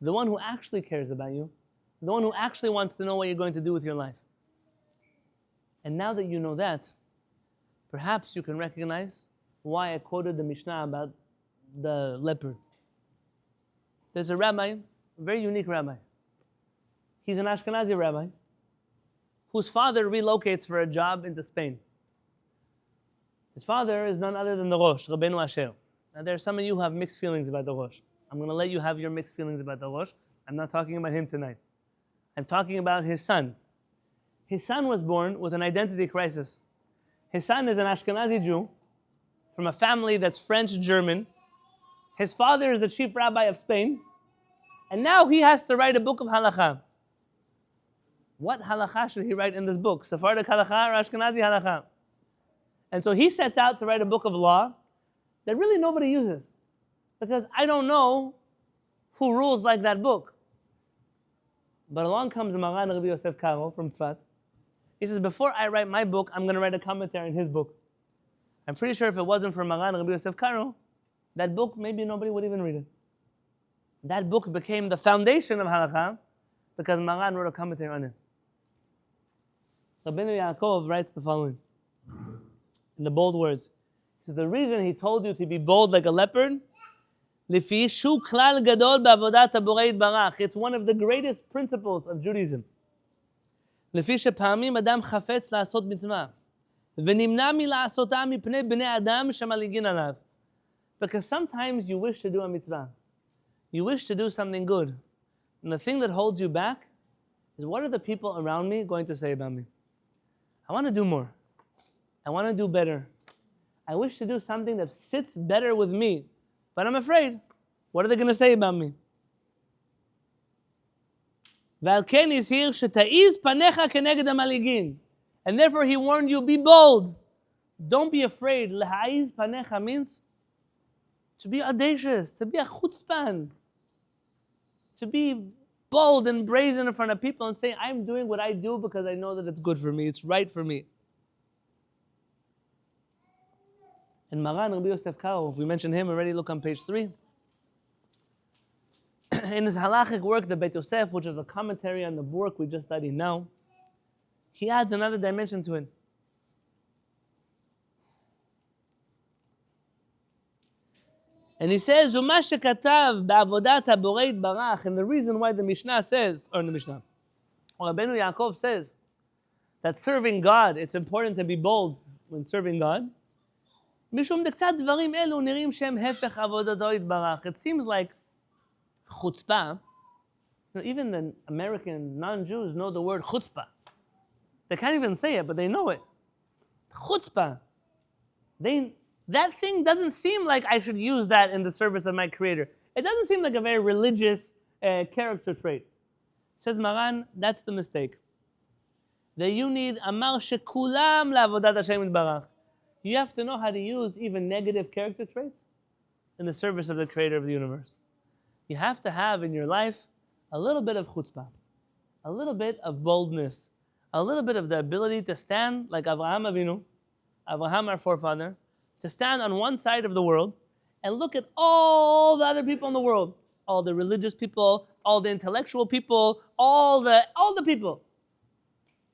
The one who actually cares about you. The one who actually wants to know what you're going to do with your life. And now that you know that, perhaps you can recognize why I quoted the Mishnah about the leopard. There's a rabbi, a very unique rabbi. He's an Ashkenazi rabbi whose father relocates for a job into Spain. His father is none other than the Rosh, Rabbeinu Asher. Now there are some of you who have mixed feelings about the Rosh. I'm going to let you have your mixed feelings about the Rosh. I'm not talking about him tonight. I'm talking about his son. His son was born with an identity crisis. His son is an Ashkenazi Jew from a family that's French-German. His father is the chief rabbi of Spain. And now he has to write a book of halakha. What halakha should he write in this book? Sephardic halakha or Ashkenazi halakha? And so he sets out to write a book of law that really nobody uses. Because I don't know who rules like that book. But along comes Maran Rabbi Yosef Karo from Tzfat. He says, before I write my book, I'm going to write a commentary on his book. I'm pretty sure if it wasn't for Maran Rabbi Yosef Karo, that book, maybe nobody would even read it. That book became the foundation of halakha because Maran wrote a commentary on it. Rabbeinu Yaakov writes the following in the bold words. He says, the reason he told you to be bold like a leopard, it's one of the greatest principles of Judaism. לפי שפעמים אדם חפץ לעשות מצווה ונמנע מלעשותה מפני בני אדם שמלעיגין עליו. Because sometimes you wish to do a mitzvah. You wish to do something good. And the thing that holds you back is, what are the people around me going to say about me? I want to do more. I want to do better. I wish to do something that sits better with me. But I'm afraid. What are they going to say about me? ועל כן הזהיר שתעיז פניך כנגד המלעיגין. And therefore he warned you, be bold. Don't be afraid. להעיז פניך means to be audacious, to be a chutzpan, to be bold and brazen in front of people and say, I'm doing what I do because I know that it's good for me, it's right for me. And Maran Rabbi Yosef Karo, if we mentioned him already, look on page 3. In his halachic work, the Beit Yosef, which is a commentary on the work we just studied now, he adds another dimension to it. And he says, ומה שכתב בעבודת הבורא יתברך, and the reason why the Mishnah says, or the Mishnah, or Rabbeinu Yaakov says, that serving God, it's important to be bold when serving God. משום דקצת דברים אלו נראים שהם הפך עבודתו יתברך. It seems like chutzpah, even the American non-Jews know the word chutzpah. They can't even say it, but they know it. Chutzpah. That thing doesn't seem like I should use that in the service of my Creator. It doesn't seem like a very religious character trait. Says Maran, that's the mistake. That you need amar shekulam la'avodat Hashem yitbarach. You have to know how to use even negative character traits in the service of the Creator of the universe. You have to have in your life a little bit of chutzpah, a little bit of boldness, a little bit of the ability to stand like Avraham Avinu, Avraham our forefather, to stand on one side of the world and look at all the other people in the world, all the religious people, all the intellectual people, all the people,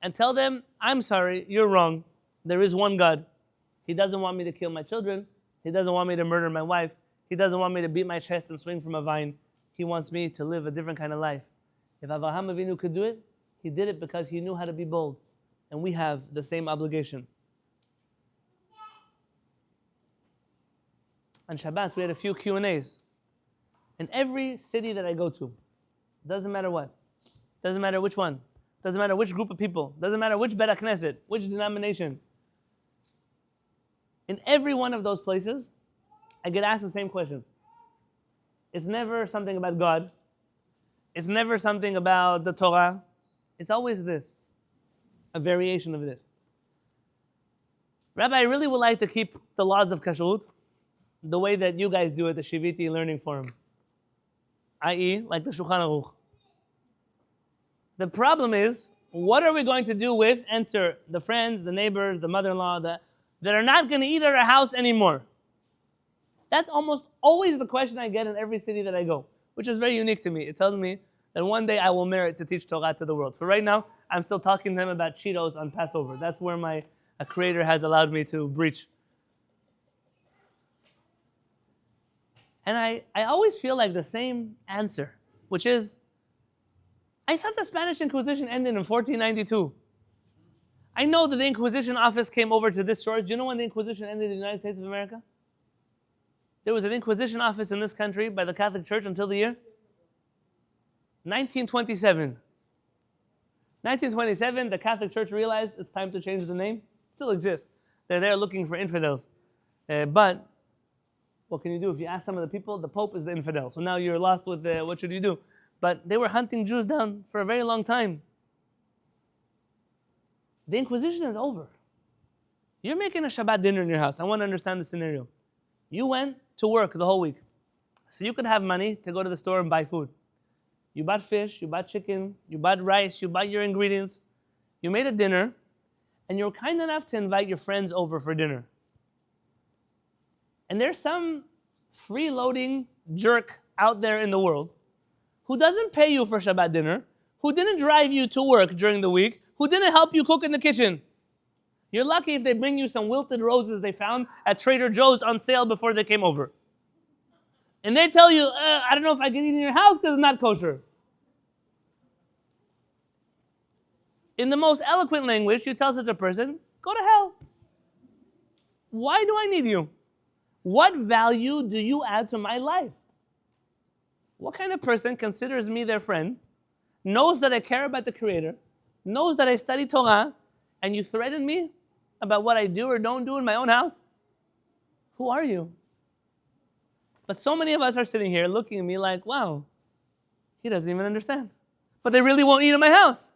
and tell them, I'm sorry, you're wrong. There is one God. He doesn't want me to kill my children. He doesn't want me to murder my wife. He doesn't want me to beat my chest and swing from a vine. He wants me to live a different kind of life. If Avraham Avinu could do it, he did it because he knew how to be bold. And we have the same obligation. On Shabbat, we had a few Q&As. In every city that I go to, doesn't matter what, doesn't matter which one, doesn't matter which group of people, doesn't matter which Bet HaKnesset, which denomination. In every one of those places, I get asked the same question. It's never something about God. It's never something about the Torah. It's always this. a variation of this. Rabbi, I really would like to keep the laws of kashrut the way that you guys do at the Shiviti Learning Forum, i.e., like the Shulchan Aruch. The problem is, what are we going to do with, enter the friends, the neighbors, the mother-in-law that are not going to eat at our house anymore? That's almost always the question I get in every city that I go, which is very unique to me. It tells me that one day I will merit to teach Torah to the world. For right now, I'm still talking to them about Cheetos on Passover. That's where my Creator has allowed me to breach. And I always feel like the same answer, which is, I thought the Spanish Inquisition ended in 1492. I know that the Inquisition office came over to this shore. Do you know when the Inquisition ended in the United States of America? There was an Inquisition office in this country by the Catholic Church until the year 1927. 1927, the Catholic Church realized it's time to change the name. Still exists. They're there looking for infidels. But what can you do? If you ask some of the people, the Pope is the infidel. So now you're lost with what should you do? But they were hunting Jews down for a very long time. The Inquisition is over. You're making a Shabbat dinner in your house. I want to understand the scenario. You went to work the whole week. So you could have money to go to the store and buy food. You bought fish, you bought chicken, you bought rice, you bought your ingredients. You made a dinner, and you're kind enough to invite your friends over for dinner. And there's some freeloading jerk out there in the world who doesn't pay you for Shabbat dinner, who didn't drive you to work during the week, who didn't help you cook in the kitchen. You're lucky if they bring you some wilted roses they found at Trader Joe's on sale before they came over. And they tell you, I don't know if I can eat in your house because it's not kosher. In the most eloquent language, you tell such a person, go to hell. Why do I need you? What value do you add to my life? What kind of person considers me their friend, knows that I care about the Creator, knows that I study Torah, and you threaten me about what I do or don't do in my own house? Who are you? But so many of us are sitting here looking at me like, wow, he doesn't even understand. But they really won't eat in my house.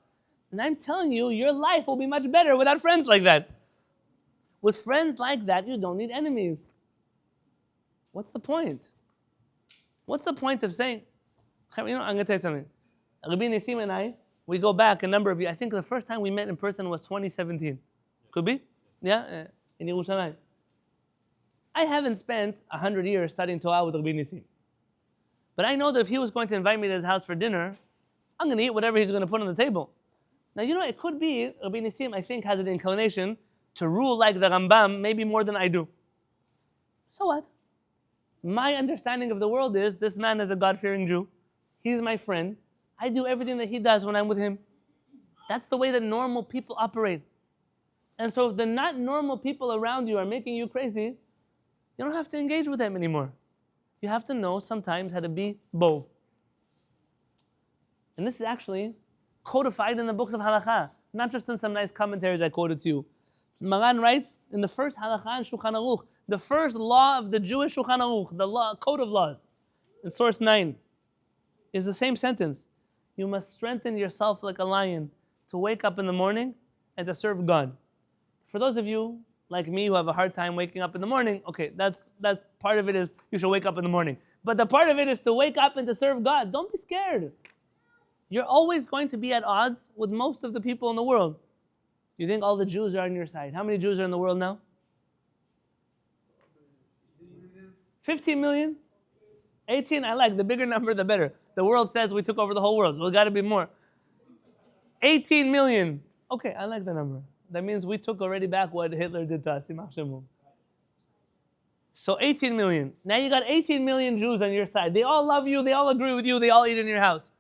And I'm telling you, your life will be much better without friends like that. With friends like that, you don't need enemies. What's the point? What's the point of saying, I'm going to tell you something. Rabbi Nissim and I, we go back a number of years. I think the first time we met in person was 2017. Could be? Yeah? In Yerushalayim. I haven't spent 100 years studying Torah with Rabbi Nissim. But I know that if he was going to invite me to his house for dinner, I'm going to eat whatever he's going to put on the table. Now, it could be Rabbi Nissim, I think, has an inclination to rule like the Rambam, maybe more than I do. So what? My understanding of the world is this man is a God-fearing Jew. He's my friend. I do everything that he does when I'm with him. That's the way that normal people operate. And so if the not normal people around you are making you crazy, you don't have to engage with them anymore. You have to know sometimes how to be bold. And this is actually codified in the books of halakha, not just in some nice commentaries I quoted to you. Maran writes in the first halakha in Shulchan Aruch, the first law of the Jewish Shulchan Aruch, the law, code of laws, in source 9, is the same sentence. You must strengthen yourself like a lion to wake up in the morning and to serve God. For those of you like me who have a hard time waking up in the morning, okay, that's part of it is you should wake up in the morning. But the part of it is to wake up and to serve God. Don't be scared. You're always going to be at odds with most of the people in the world. You think all the Jews are on your side. How many Jews are in the world now? 15 million? 18? I like the bigger number, the better. The world says we took over the whole world, so it's got to be more. 18 million. Okay, I like the number. That means we took already back what Hitler did to us. So 18 million. Now you got 18 million Jews on your side. They all love you. They all agree with you. They all eat in your house.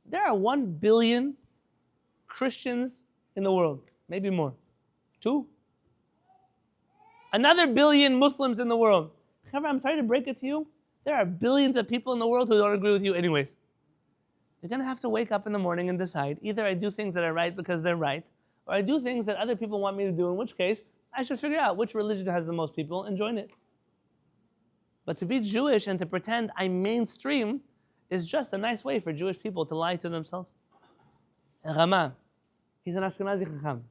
There are 1 billion Christians in the world. Maybe more. 2. Another billion Muslims in the world. I'm sorry to break it to you. There are billions of people in the world who don't agree with you anyways. You're going to have to wake up in the morning and decide, either I do things that are right because they're right, or I do things that other people want me to do, in which case, I should figure out which religion has the most people and join it. But to be Jewish and to pretend I'm mainstream is just a nice way for Jewish people to lie to themselves. Rama, He's an Ashkenazi Chacham.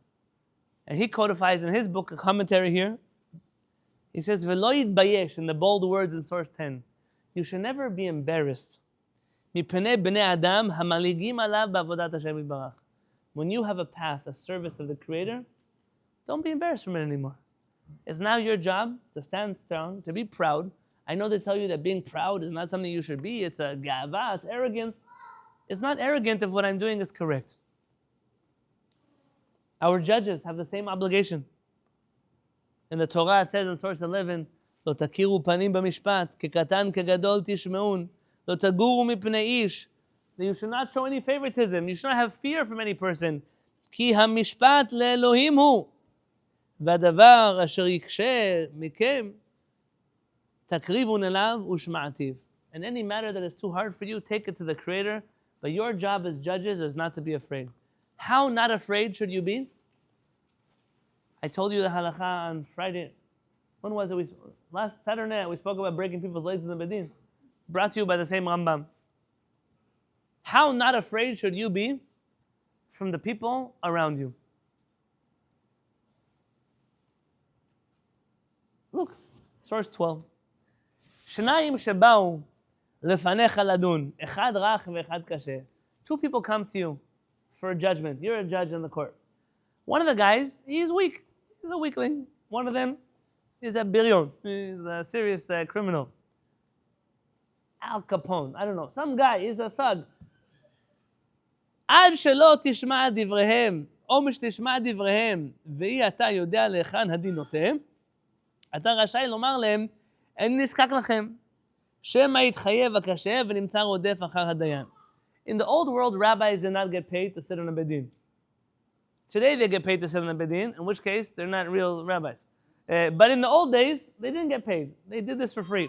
And he codifies in his book, a commentary here. He says, V'lo yitbayesh, in the bold words in source 10. You should never be embarrassed. Mipnei bnei adam hamaligim alav ba'avodat Hashem yitbarach. When you have a path, a service of the Creator, don't be embarrassed from it anymore. It's now your job to stand strong, to be proud. I know they tell you that being proud is not something you should be. It's a gava, it's arrogance. It's not arrogant if what I'm doing is correct. Our judges have the same obligation. In the Torah it says in source 11, לא תכירו פנים במשפט, כקטן כגדול תשמעון, לא תגורו מפני איש. That you should not show any favoritism. You should not have fear from any person. כי המשפט לאלוהים הוא. והדבר אשר יקשה מכם, תקריבון אליו ושמעתיו. And any matter that is too hard for you, take it to the Creator. But your job as judges is not to be afraid. How not afraid should you be? I told you the halakha on Friday. When was it? Last Saturday night we spoke about breaking people's legs in the bedin. Brought to you by the same Rambam. How not afraid should you be from the people around you? Look, source 12. שניים שבאו לפניך לדון, אחד רך ואחד קשה. Two people come to you for a judgment. You're a judge in the court. One of the guys, he's weak. He's a weakling. One of them is a birion. He's a serious criminal. Al Capone, I don't know. Some guy, he's a thug. עד שלא תשמע דבריהם, או משתשמע דבריהם, ואי אתה יודע להיכן הדין נוטה, אתה רשאי לומר להם, אני נזקק לכם. שמא יתחייב הקשה ונמצא רודף אחר הדיין. In the old world, rabbis did not get paid to sit on a bedin. Today they get paid to sit on a bedin, in which case they're not real rabbis. But in the old days, they didn't get paid. They did this for free.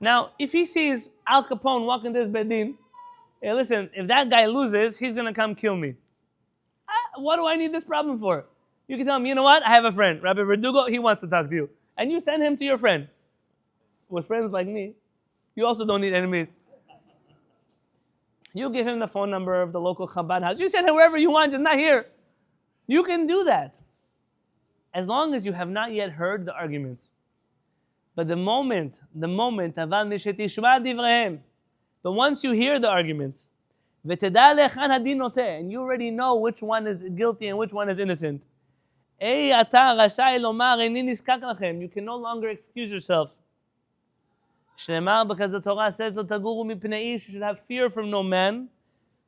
Now, if he sees Al Capone walking to this bedin, hey, listen, if that guy loses, he's going to come kill me. What do I need this problem for? You can tell him, you know what? I have a friend, Rabbi Berdugo, he wants to talk to you. And you send him to your friend. With friends like me, you also don't need enemies. You give him the phone number of the local Chabad house. You send him wherever you want, just not here. You can do that. As long as you have not yet heard the arguments. But the moment, אבל משתשמע דבריהם, but once you hear the arguments, ותדע להיכן הדין נוטה, and you already know which one is guilty and which one is innocent, אתה רשאי לומר, איני נזקק לכם. You can no longer excuse yourself. שנאמר, because the Torah says, לא תגורו מפני איש, you should have fear from no man.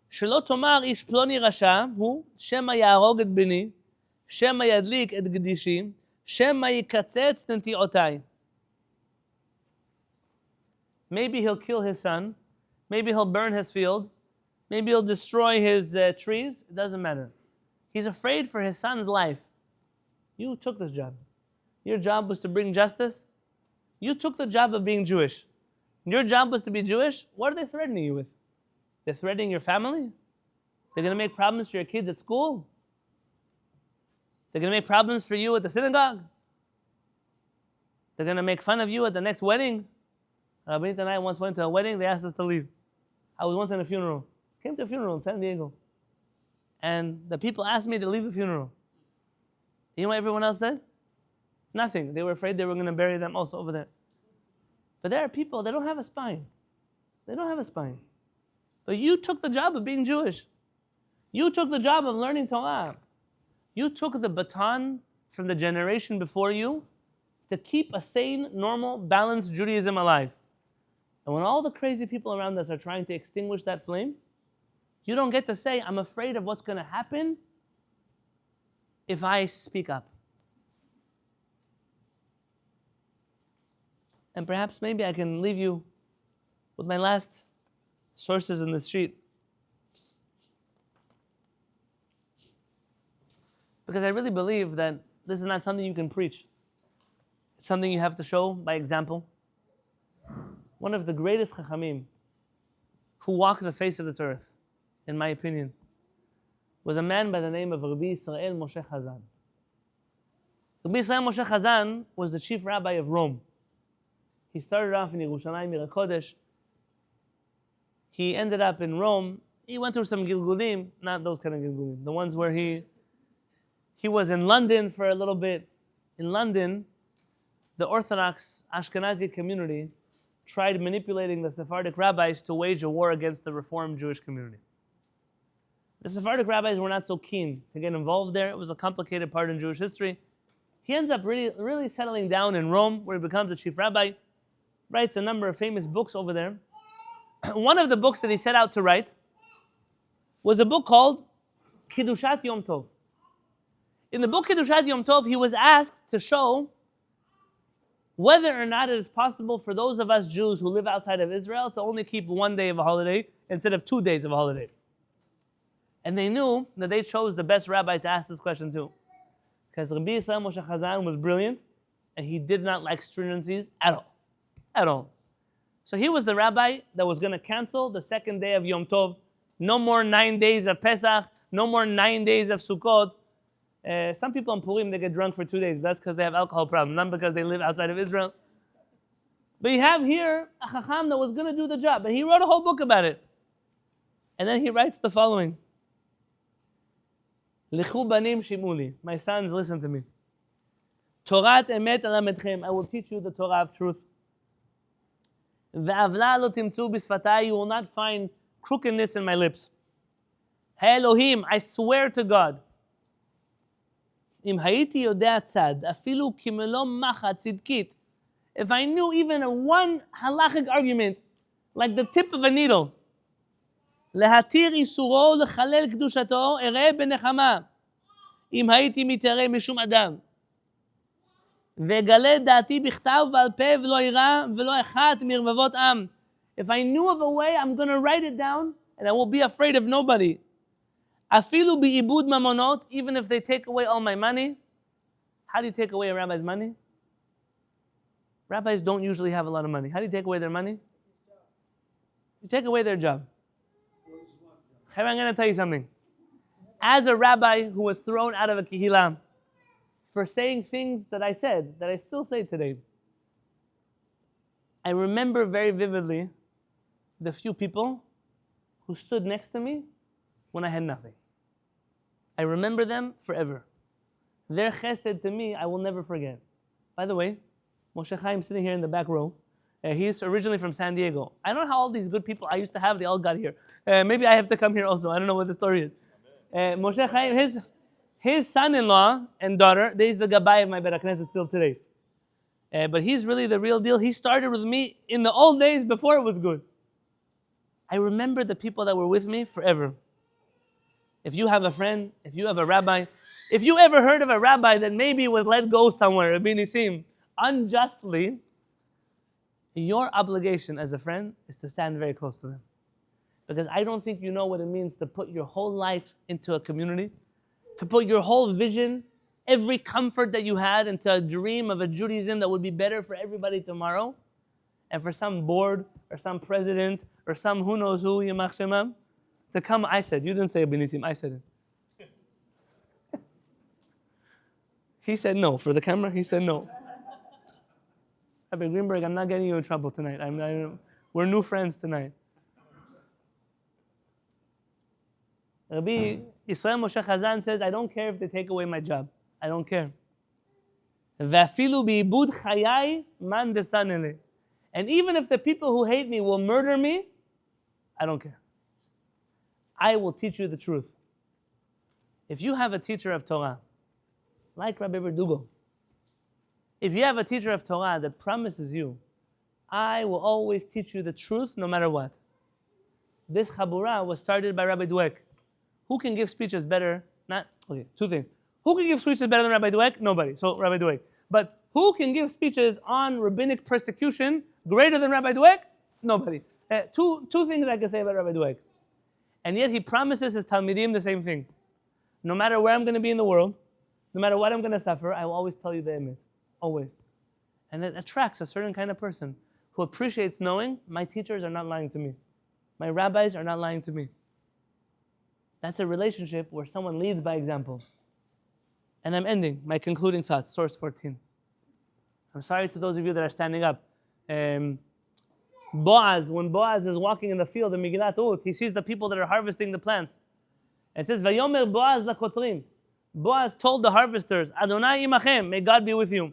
שלא תאמר, איש פלוני רשע, הוא, שמא יהרוג את בני, שמא ידליק את קדישי, שמא יקצץ נטיעותיי. Maybe he'll kill his son. Maybe he'll burn his field. Maybe he'll destroy his trees. It doesn't matter. He's afraid for his son's life. You took this job. Your job was to bring justice. You took the job of being Jewish. Your job was to be Jewish. What are they threatening you with? They're threatening your family? They're going to make problems for your kids at school? They're going to make problems for you at the synagogue? They're going to make fun of you at the next wedding? Rabbanit and I once went to a wedding. They asked us to leave. I was once in a funeral. Came to a funeral in San Diego. And the people asked me to leave the funeral. You know what everyone else said? Nothing. They were afraid they were going to bury them also over there. But there are people, they don't have a spine. They don't have a spine. But you took the job of being Jewish. You took the job of learning Torah. You took the baton from the generation before you to keep a sane, normal, balanced Judaism alive. And when all the crazy people around us are trying to extinguish that flame, you don't get to say, I'm afraid of what's going to happen if I speak up. And perhaps maybe I can leave you with my last sources in the street. Because I really believe that this is not something you can preach. It's something you have to show by example. One of the greatest chachamim who walked the face of this earth, in my opinion, was a man by the name of Rabbi Israel Moshe Chazan. Rabbi Israel Moshe Chazan was the chief rabbi of Rome. He started off in Yerushalayim, Ir HaKodesh. He ended up in Rome, he went through some gilgulim, not those kind of gilgulim, the ones where he was in London for a little bit. In London, the Orthodox Ashkenazi community tried manipulating the Sephardic rabbis to wage a war against the Reformed Jewish community. The Sephardic rabbis were not so keen to get involved there. It was a complicated part in Jewish history. He ends up really settling down in Rome, where he becomes a chief rabbi, writes a number of famous books over there. One of the books that he set out to write was a book called Kiddushat Yom Tov. In the book Kiddushat Yom Tov, he was asked to show whether or not it is possible for those of us Jews who live outside of Israel to only keep one day of a holiday instead of 2 days of a holiday. And they knew that they chose the best rabbi to ask this question to. Because Rabbi Yisrael Moshe Chazan was brilliant, and he did not like stringencies at all. At all. So he was the rabbi that was going to cancel the second day of Yom Tov. No more 9 days of Pesach, no more 9 days of Sukkot. Some people on Purim, they get drunk for 2 days, but that's because they have alcohol problems, not because they live outside of Israel. But you have here a Chacham that was going to do the job, and he wrote a whole book about it. And then he writes the following. Lichu banim shimuli. My sons, listen to me. Torat emet alamedchem. I will teach you the Torah of truth. Ve'avla lo timtzu bisfatai. You will not find crookedness in my lips. Elohim, I swear to God. Im hayiti yodea tzad, afilu kimelo macha tzidkit. If I knew even a one halachic argument, like the tip of a needle, להתיר איסורו לחלל קדושתו, אראה בנחמה, אם הייתי מתערה משום אדם. וגלה דעתי בכתב ועל פה ולא ירא ולא אחת מרבבות עם. If I knew of a way, I'm going to write it down and I won't be afraid of nobody. אפילו בעיבוד ממונות, even if they take away all my money. How do you take away a rabbi's money? Rabbis don't usually have a lot of money. How do you take away their money? You take away their job. I'm going to tell you something. As a rabbi who was thrown out of a Kehillat for saying things that I said, that I still say today, I remember very vividly the few people who stood next to me when I had nothing. I remember them forever. Their chesed to me, I will never forget. By the way, Moshe Chaim sitting here in the back row, he's originally from San Diego. I don't know how all these good people I used to have, they all got here. Maybe I have to come here also. I don't know what the story is. Moshe Chaim, his son-in-law and daughter, he's the Gabbai of my Bet HaKnesset still today. But he's really the real deal. He started with me in the old days before it was good. I remember the people that were with me forever. If you have a friend, if you have a rabbi, if you ever heard of a rabbi that maybe was let go somewhere, Rabbi Nisim, unjustly, your obligation as a friend is to stand very close to them. Because I don't think you know what it means to put your whole life into a community, to put your whole vision, every comfort that you had into a dream of a Judaism that would be better for everybody tomorrow, and for some board or some president or some who knows who, Yamach Shemam, to come. I said, you didn't say Rabbi Nisim, I said it. He said no. For the camera, he said no. Rabbi Greenberg, I'm not getting you in trouble tonight. We're new friends tonight. Rabbi Yisrael Moshe Chazan says, I don't care if they take away my job. I don't care. ואפילו בעיבוד חיי מן דסן אלי. And even if the people who hate me will murder me, I don't care. I will teach you the truth. If you have a teacher of Torah, like Rabbi Berdugo, if you have a teacher of Torah that promises you, I will always teach you the truth no matter what. This Ḥabura was started by Rabbi Dweck. Who can give speeches better? Two things. Who can give speeches better than Rabbi Dweck? Nobody. So Rabbi Dweck. But who can give speeches on rabbinic persecution greater than Rabbi Dweck? Nobody. Two things I can say about Rabbi Dweck. And yet he promises his Talmidim the same thing. No matter where I'm going to be in the world, no matter what I'm going to suffer, I will always tell you the emet. Always. And it attracts a certain kind of person who appreciates knowing my teachers are not lying to me. My rabbis are not lying to me. That's a relationship where someone leads by example. And I'm ending my concluding thoughts, source 14. I'm sorry to those of you that are standing up. Boaz, when Boaz is walking in the field in Megillat Ruth, he sees the people that are harvesting the plants. And it says, Vayomer Boaz lakotzrim. Boaz told the harvesters, Adonai imachem, may God be with you.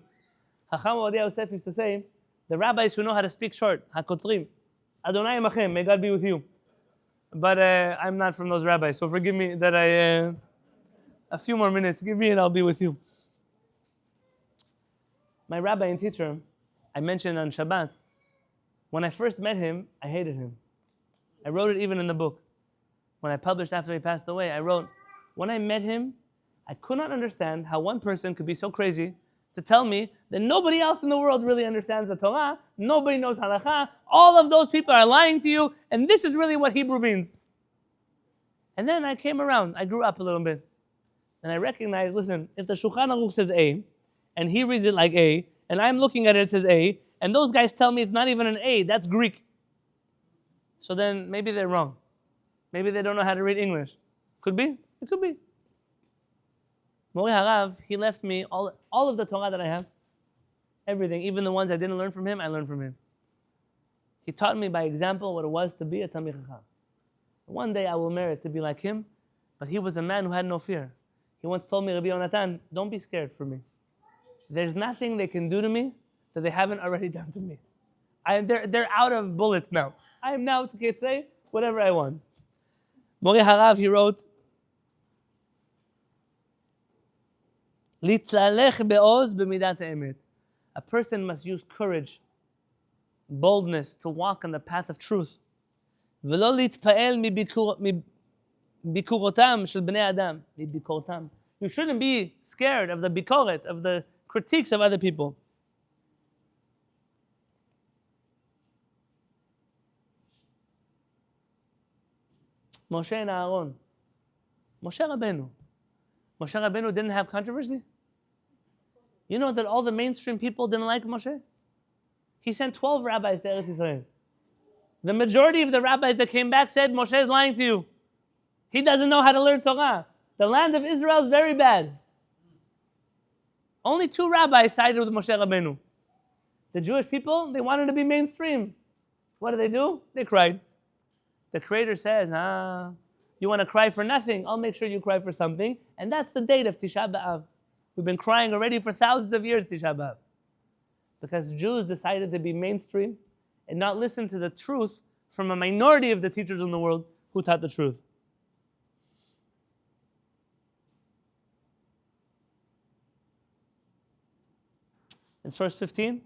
Chacham Ovadia Yosef used to say, the rabbis who know how to speak short, hakotzrim, Adonai imachem, may God be with you. But I'm not from those rabbis, so forgive me that a few more minutes, give me and I'll be with you. My rabbi and teacher, I mentioned on Shabbat, when I first met him, I hated him. I wrote it even in the book. When I published after he passed away, I wrote, when I met him, I could not understand how one person could be so crazy to tell me that nobody else in the world really understands the Torah, nobody knows halakha, all of those people are lying to you, and this is really what Hebrew means. And then I came around, I grew up a little bit, and I recognized, listen, if the Shulchan Aruch says A, and he reads it like A, and I'm looking at it, it says A, and those guys tell me it's not even an A, that's Greek. So then maybe they're wrong. Maybe they don't know how to read English. Could be, it could be. Mori Harav, he left me all of the Torah that I have, everything, even the ones I didn't learn from him, I learned from him. He taught me by example what it was to be a Talmid Chacham. One day I will merit to be like him, but he was a man who had no fear. He once told me, Rabbi Yonatan, don't be scared for me. There's nothing they can do to me that they haven't already done to me. They're out of bullets now. I am now to say whatever I want. Mori Harav, he wrote, Litlalech be'oz b'midat ha'emet. A person must use courage, boldness to walk on the path of truth. V'lo litpa'el mibikurotam shel bnei adam. Mibikurotam. You shouldn't be scared of the bikoret, of the critiques of other people. Moshe and Aaron. Moshe Rabbeinu. Moshe Rabbeinu didn't have controversy? You know that all the mainstream people didn't like Moshe? He sent 12 rabbis to Eretz Yisrael. The majority of the rabbis that came back said, Moshe is lying to you. He doesn't know how to learn Torah. The land of Israel is very bad. Only 2 rabbis sided with Moshe Rabbeinu. The Jewish people, they wanted to be mainstream. What do? They cried. The Creator says, you want to cry for nothing? I'll make sure you cry for something. And that's the date of Tisha B'Av. We've been crying already for thousands of years, Tisha B'Av. Because Jews decided to be mainstream and not listen to the truth from a minority of the teachers in the world who taught the truth. In source 15,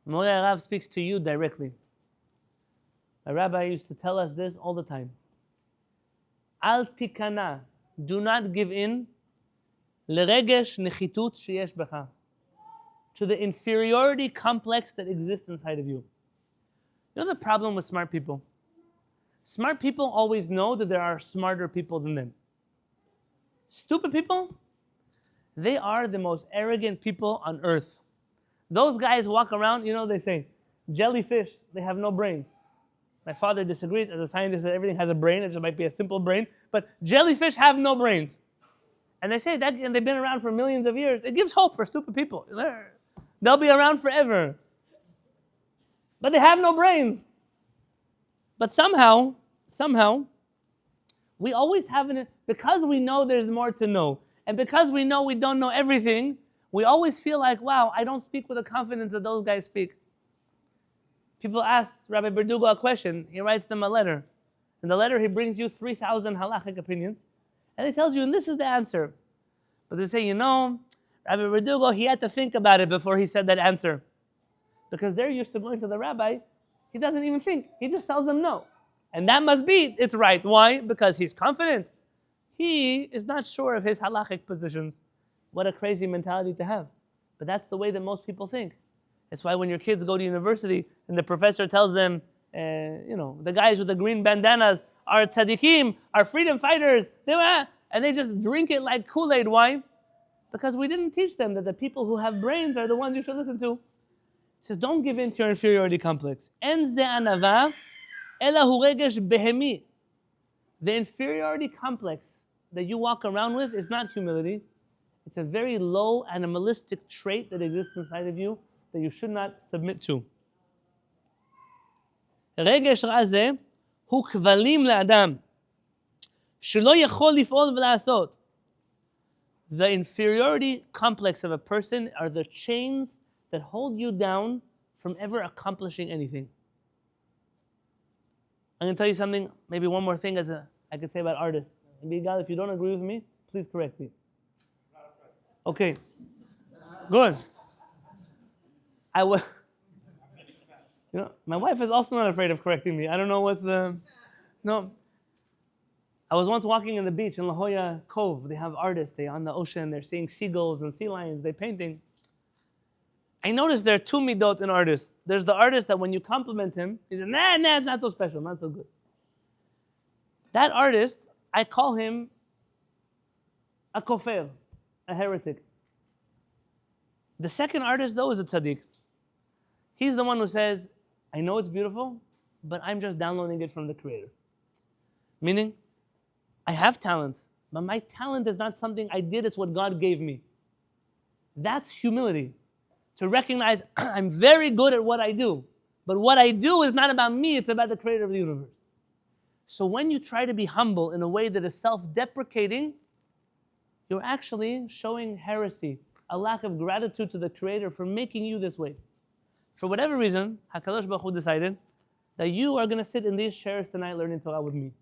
Mori Harav speaks to you directly. A rabbi used to tell us this all the time. Al tikana, do not give in leregesh nechitut sheyesh becha, to the inferiority complex that exists inside of you. You know the problem with smart people? Smart people always know that there are smarter people than them. Stupid people, they are the most arrogant people on earth. Those guys walk around, they say, jellyfish, they have no brains. My father disagrees. As a scientist, that everything has a brain. It just might be a simple brain. But jellyfish have no brains. And they say that, and they've been around for millions of years. It gives hope for stupid people. They'll be around forever. But they have no brains. But somehow, we always have because we know there's more to know, and because we know we don't know everything, we always feel like, wow, I don't speak with the confidence that those guys speak. People ask Rabbi Berdugo a question, he writes them a letter. In the letter, he brings you 3,000 halachic opinions, and he tells you, and this is the answer. But they say, Rabbi Berdugo, he had to think about it before he said that answer. Because they're used to going to the rabbi, he doesn't even think, he just tells them no. And that must be, it's right. Why? Because he's confident. He is not sure of his halachic positions. What a crazy mentality to have. But that's the way that most people think. That's why when your kids go to university and the professor tells them, the guys with the green bandanas are tzaddikim, are freedom fighters, and they just drink it like Kool-Aid. Why? Because we didn't teach them that the people who have brains are the ones you should listen to. He says, don't give in to your inferiority complex. En ze anava, ela hu regesh behemi. The inferiority complex that you walk around with is not humility. It's a very low animalistic trait that exists inside of you that you should not submit to. רגש רע זה הוא כבלים לאדם, שלא יכול לפעול ולעשות. The inferiority complex of a person are the chains that hold you down from ever accomplishing anything. I'm going to tell you something, maybe one more thing I could say about artists. And Igal, if you don't agree with me, please correct me. Okay. Good. My wife is also not afraid of correcting me. I don't know what's the... No. I was once walking in the beach in La Jolla Cove. They have artists. They're on the ocean. They're seeing seagulls and sea lions. They're painting. I noticed there are two midot in artists. There's the artist that when you compliment him, he says, nah, it's not so special, not so good. That artist, I call him a kofir, a heretic. The second artist, though, is a tzaddik. He's the one who says, I know it's beautiful, but I'm just downloading it from the Creator. Meaning, I have talent, but my talent is not something I did, it's what God gave me. That's humility. To recognize I'm very good at what I do, but what I do is not about me, it's about the Creator of the universe. So when you try to be humble in a way that is self-deprecating, you're actually showing heresy, a lack of gratitude to the Creator for making you this way. For whatever reason, HaKadosh Baruch Hu decided that you are going to sit in these chairs tonight learning Torah with me.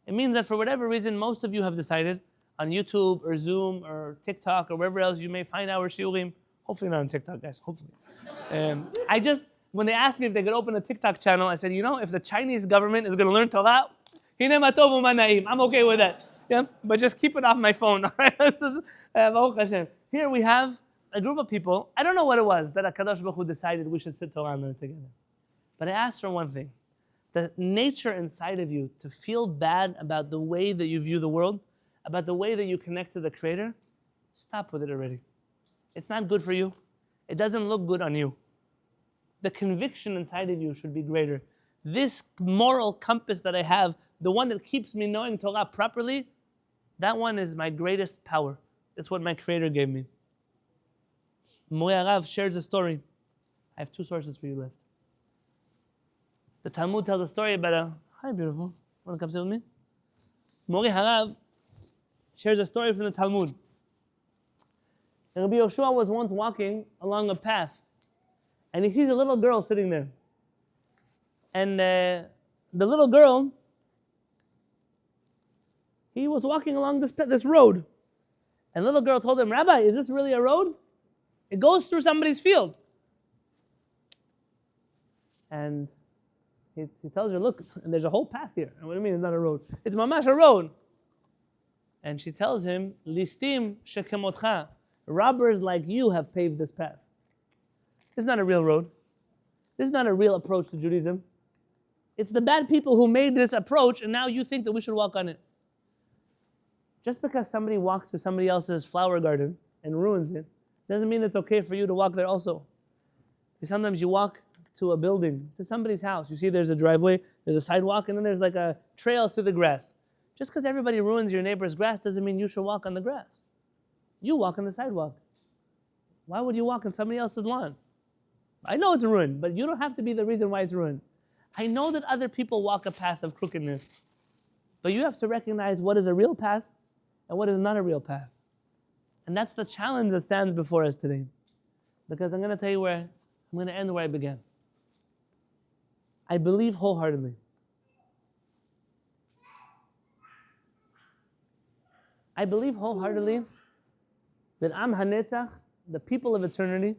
It means that for whatever reason, most of you have decided on YouTube or Zoom or TikTok or wherever else you may find our shiurim. Hopefully not on TikTok, guys, hopefully. When they asked me if they could open a TikTok channel, I said, if the Chinese government is going to learn Torah, I'm okay with that. Yeah? But just keep it off my phone. All right? Here we have a group of people. I don't know what it was that HaKadosh Baruch Hu decided we should sit Torah and learn together. But I asked for one thing. The nature inside of you to feel bad about the way that you view the world, about the way that you connect to the Creator, stop with it already. It's not good for you. It doesn't look good on you. The conviction inside of you should be greater. This moral compass that I have, the one that keeps me knowing Torah properly, that one is my greatest power. That's what my Creator gave me. Mori Harav shares a story. I have two sources for you left. The Talmud tells a story about hi beautiful, want to come sit with me? Mori Harav shares a story from the Talmud. Rabbi Yoshua was once walking along a path, and he sees a little girl sitting there. And the little girl, he was walking along this road. And the little girl told him, Rabbi, is this really a road? It goes through somebody's field. And he tells her, look, and there's a whole path here. And what do you mean it's not a road? It's mamash a road. And she tells him, Listim shekemotcha. Robbers like you have paved this path. This is not a real road. This is not a real approach to Judaism. It's the bad people who made this approach, and now you think that we should walk on it. Just because somebody walks to somebody else's flower garden and ruins it, doesn't mean it's okay for you to walk there also. Sometimes you walk to a building, to somebody's house. You see there's a driveway, there's a sidewalk, and then there's like a trail through the grass. Just because everybody ruins your neighbor's grass doesn't mean you should walk on the grass. You walk on the sidewalk. Why would you walk on somebody else's lawn? I know it's ruined, but you don't have to be the reason why it's ruined. I know that other people walk a path of crookedness, but you have to recognize what is a real path and what is not a real path. And that's the challenge that stands before us today. Because I'm going to tell you I'm going to end where I began. I believe wholeheartedly. I believe wholeheartedly that Am HaNetzach, the people of eternity,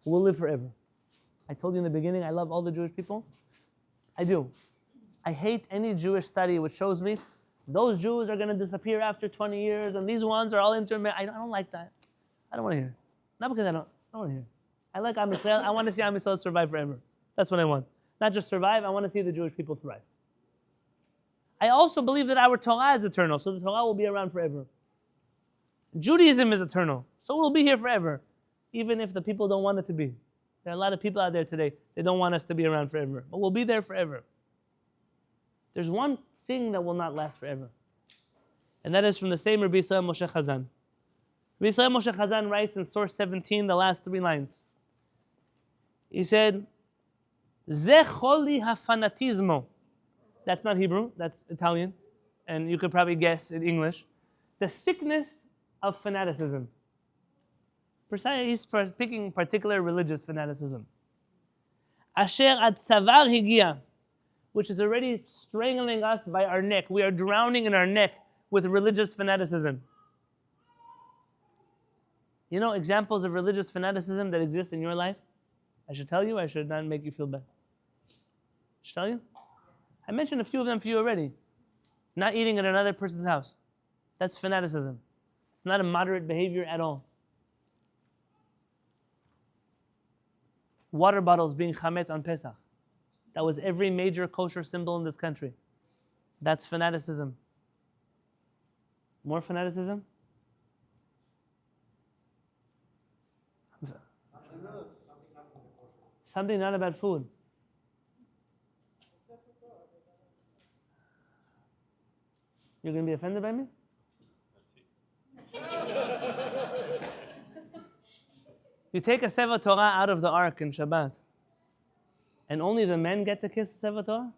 will live forever. I told you in the beginning, I love all the Jewish people. I do. I hate any Jewish study which shows me those Jews are going to disappear after 20 years and these ones are all intermarried. I don't like that. I don't want to hear. Not because I don't want to hear. I like Am Yisrael. I want to see Am Yisrael survive forever. That's what I want. Not just survive, I want to see the Jewish people thrive. I also believe that our Torah is eternal, so the Torah will be around forever. Judaism is eternal, so it will be here forever, even if the people don't want it to be. There are a lot of people out there today, they don't want us to be around forever, but we'll be there forever. There's one thing that will not last forever, and that is from the same Rabbi Yisrael Moshe Chazan. Rabbi Yisrael Moshe Chazan writes in source 17, the last 3 lines. He said, Ze choli hafanatismo. That's not Hebrew, that's Italian. And you could probably guess in English. The sickness of fanaticism. He's picking particular religious fanaticism. Asher ad savar higia, which is already strangling us by our neck. We are drowning in our neck with religious fanaticism. You know examples of religious fanaticism that exist in your life? I should tell you, I should not make you feel bad. I should tell you? I mentioned a few of them for you already. Not eating at another person's house. That's fanaticism. It's not a moderate behavior at all. Water bottles being chametz on Pesach. That was every major kosher symbol in this country. That's fanaticism. More fanaticism? Something not about food. You're going to be offended by me? You take a Sefer Torah out of the ark in Shabbat, and only the men get to kiss the Sefer Torah?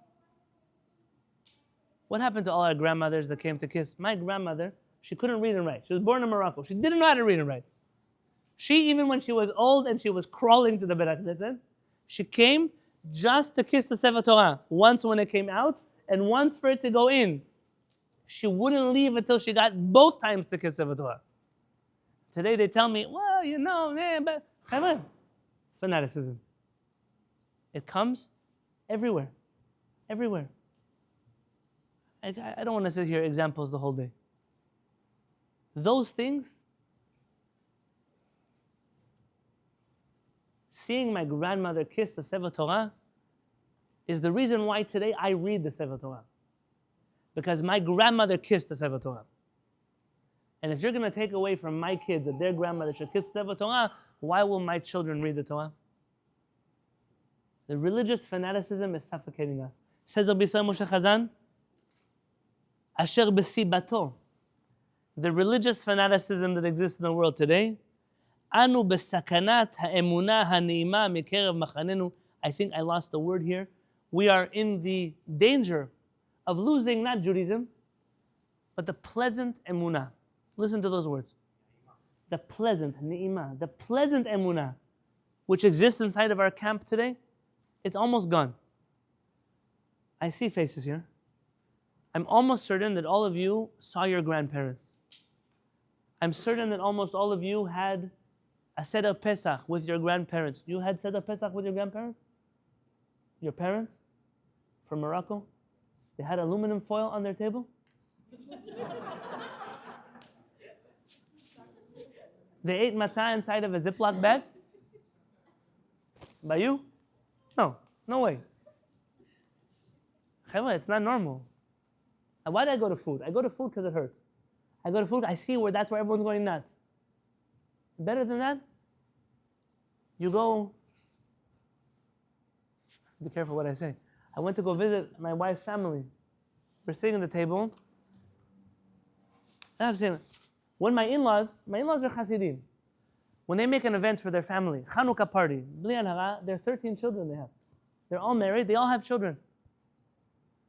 What happened to all our grandmothers that came to kiss? My grandmother, she couldn't read and write. She was born in Morocco. She didn't know how to read and write. She, even when she was old and she was crawling to the Beit HaKnesset, she came just to kiss the Sefer Torah. Once when it came out, and once for it to go in. She wouldn't leave until she got both times to kiss Sefer Torah. Today they tell me, well, you know, but fanaticism. It comes everywhere. Everywhere. I don't want to sit here examples the whole day. Those things, seeing my grandmother kiss the Sefer Torah is the reason why today I read the Sefer Torah. Because my grandmother kissed the Sefer Torah. And if you're going to take away from my kids that their grandmother should kiss the Sefer Torah, why will my children read the Torah? The religious fanaticism is suffocating us. Says Rabbi Moshe Chazan, Asher besibato, the religious fanaticism that exists in the world today, Anu besakanat ha'emunah ha'ne'ima mikerev machanenu. I think I lost the word here. We are in the danger of losing not Judaism, but the pleasant emunah. Listen to those words. The pleasant, ni'imah, the pleasant emunah, which exists inside of our camp today, it's almost gone. I see faces here. I'm almost certain that all of you saw your grandparents. I'm certain that almost all of you had a Seder Pesach with your grandparents. You had Seder Pesach with your grandparents? Your parents from Morocco? They had aluminum foil on their table? They ate matzah inside of a Ziploc bag? By you? No, no way. It's not normal. And why do I go to food? I go to food because it hurts. I go to food, I see that's where everyone's going nuts. Better than that, you go, be careful what I say. I went to go visit my wife's family. We're sitting at the table. When my in-laws are Hasidim. When they make an event for their family, Chanukah party, they're 13 children they have. They're all married, they all have children.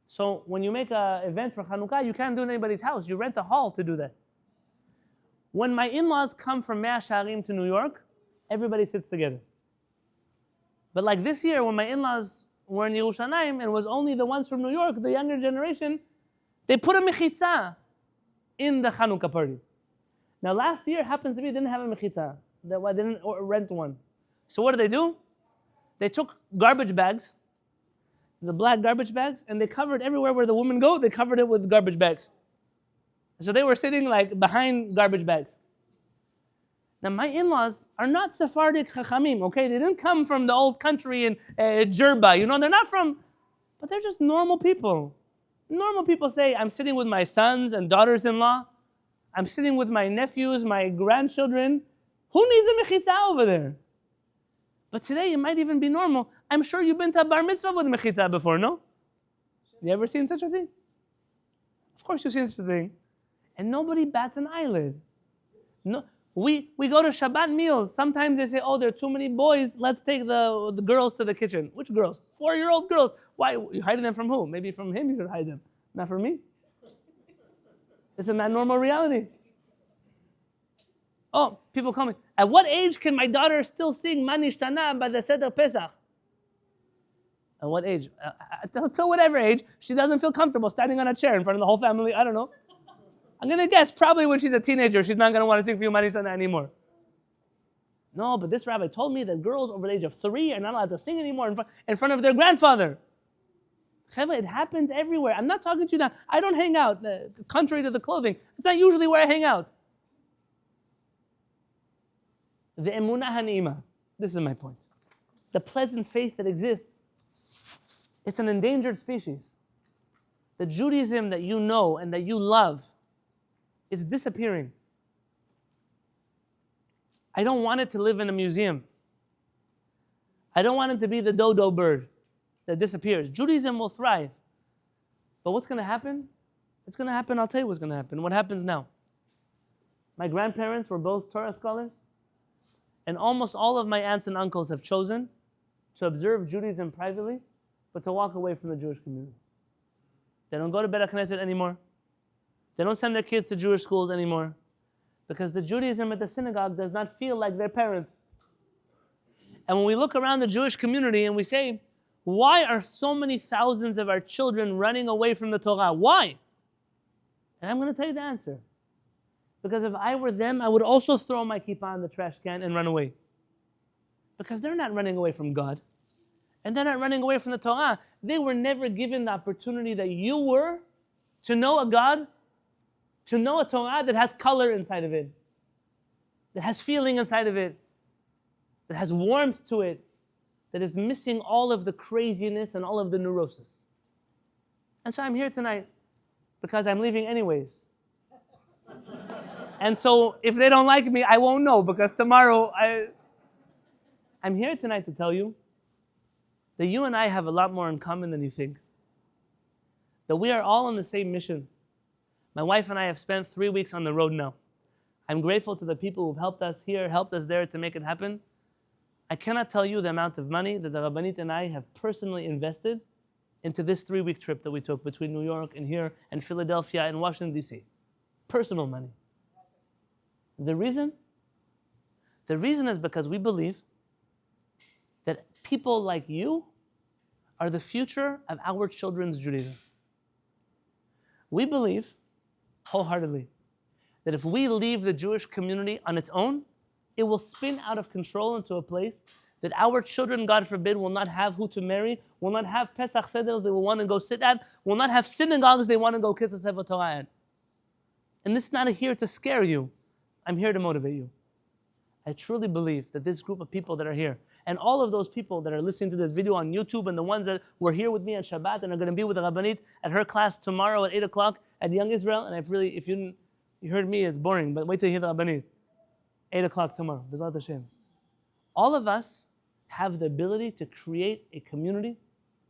So when you make an event for Chanukah, you can't do it in anybody's house. You rent a hall to do that. When my in-laws come from Mea Shearim to New York, everybody sits together. But like this year, when my in-laws were in Yerushalayim, and it was only the ones from New York, the younger generation, they put a mechitza in the Chanukah party. Now last year happens to be didn't have a mechitza. They didn't rent one. So what do? They took garbage bags, the black garbage bags, and they covered everywhere where the women go, they covered it with garbage bags. So they were sitting like behind garbage bags. Now my in-laws are not Sephardic Chachamim, okay? They didn't come from the old country in Jerba, they're not from, but they're just normal people. Normal people say, I'm sitting with my sons and daughters-in-law, I'm sitting with my nephews, my grandchildren. Who needs a mechitza over there? But today it might even be normal. I'm sure you've been to a bar mitzvah with mechitza before, no? You ever seen such a thing? Of course you've seen such a thing. And nobody bats an eyelid. No, We go to Shabbat meals. Sometimes they say, oh, there are too many boys. Let's take the girls to the kitchen. Which girls? 4-year-old girls. Why? You hiding them from who? Maybe from him you should hide them. Not from me. It's not normal reality. Oh, people call me. At what age can my daughter still sing Ma Nishtana by the Seder Pesach? At what age? Till whatever age, she doesn't feel comfortable standing on a chair in front of the whole family. I don't know. I'm going to guess probably when she's a teenager, she's not going to want to sing for you Ma Nishtana anymore. No, but this rabbi told me that girls over the age of 3 are not allowed to sing anymore in front of their grandfather. Cheva, it happens everywhere. I'm not talking to you now. I don't hang out, contrary to the clothing. It's not usually where I hang out. The emunah hani'ima. This is my point. The pleasant faith that exists, it's an endangered species. The Judaism that you know and that you love is disappearing. I don't want it to live in a museum. I don't want it to be the dodo bird that disappears. Judaism will thrive. But what's going to happen? It's going to happen, I'll tell you what's going to happen. What happens now? My grandparents were both Torah scholars, and almost all of my aunts and uncles have chosen to observe Judaism privately, but to walk away from the Jewish community. They don't go to Beit HaKnesset anymore. They don't send their kids to Jewish schools anymore, because the Judaism at the synagogue does not feel like their parents. And when we look around the Jewish community and we say, why are so many thousands of our children running away from the Torah? Why? And I'm going to tell you the answer. Because if I were them, I would also throw my kippah in the trash can and run away. Because they're not running away from God. And they're not running away from the Torah. They were never given the opportunity that you were to know a God, to know a Torah that has color inside of it, that has feeling inside of it, that has warmth to it, that is missing all of the craziness and all of the neurosis. And so I'm here tonight because I'm leaving anyways. And so if they don't like me, I won't know, because tomorrow I'm here tonight to tell you that you and I have a lot more in common than you think. That we are all on the same mission. My wife and I have spent 3 weeks on the road now. I'm grateful to the people who've helped us here, helped us there to make it happen. I cannot tell you the amount of money that the Rabbanit and I have personally invested into this 3-week trip that we took between New York and here and Philadelphia and Washington, D.C. Personal money. The reason is because we believe that people like you are the future of our children's Judaism. We believe wholeheartedly that if we leave the Jewish community on its own, it will spin out of control into a place that our children, God forbid, will not have who to marry, will not have Pesach Seders they will want to go sit at, will not have synagogues they want to go kiss a Sefer Torah at. And this is not here to scare you. I'm here to motivate you. I truly believe that this group of people that are here, and all of those people that are listening to this video on YouTube, and the ones that were here with me on Shabbat and are going to be with the Rabbanit at her class tomorrow at 8 o'clock at Young Israel, and if you heard me, it's boring, but wait till you hear the Rabbanit. 8 o'clock tomorrow, B'ezrat Hashem. All of us have the ability to create a community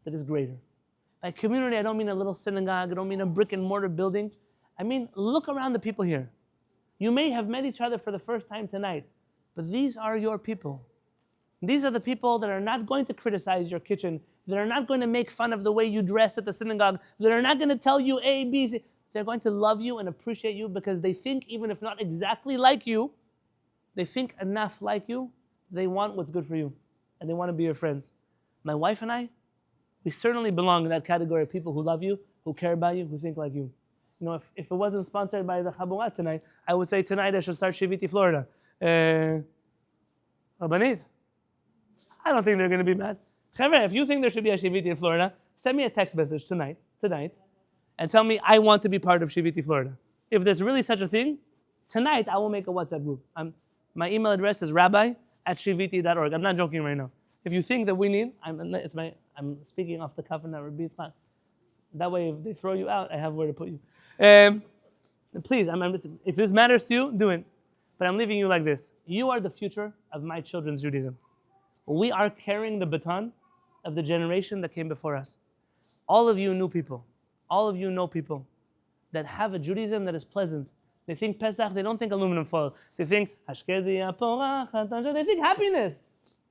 that is greater. By community, I don't mean a little synagogue, I don't mean a brick and mortar building. I mean, look around the people here. You may have met each other for the first time tonight, but these are your people. These are the people that are not going to criticize your kitchen, that are not going to make fun of the way you dress at the synagogue, that are not going to tell you A, B, C. They're going to love you and appreciate you because they think, even if not exactly like you, they think enough like you, they want what's good for you, and they want to be your friends. My wife and I, we certainly belong in that category of people who love you, who care about you, who think like you. You know, if it wasn't sponsored by the Ḥabura tonight, I would say tonight I should start Shiviti, Florida. Rabbanit, I don't think they're going to be mad. Chevra, if you think there should be a Shiviti in Florida, send me a text message tonight, and tell me I want to be part of Shiviti, Florida. If there's really such a thing, tonight I will make a WhatsApp group. My email address is rabbi@shiviti.org. I'm not joking right now. If you think that we need, I'm speaking off the cuff and not Rabbi Yitzhak. That way, if they throw you out, I have where to put you. Please, if this matters to you, do it. But I'm leaving you like this. You are the future of my children's Judaism. We are carrying the baton of the generation that came before us. All of you new people, all of you know people that have a Judaism that is pleasant, They think Pesach, they don't think aluminum foil. They think Hashkedi Aporachat, they think happiness.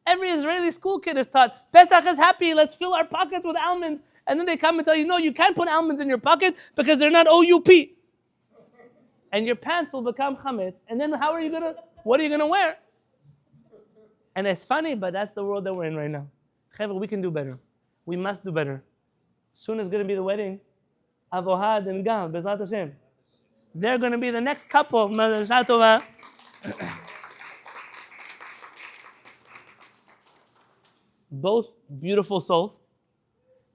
Every Israeli school kid is taught, Pesach is happy, let's fill our pockets with almonds. And then they come and tell you, no, you can't put almonds in your pocket because they're not OUP. And your pants will become chametz. And then what are you gonna wear? And it's funny, but that's the world that we're in right now. Chevra, we can do better. We must do better. Soon is gonna be the wedding of Ohad and Gal, Bezrat Hashem. They're gonna be the next couple, Mazal Tova. Both beautiful souls,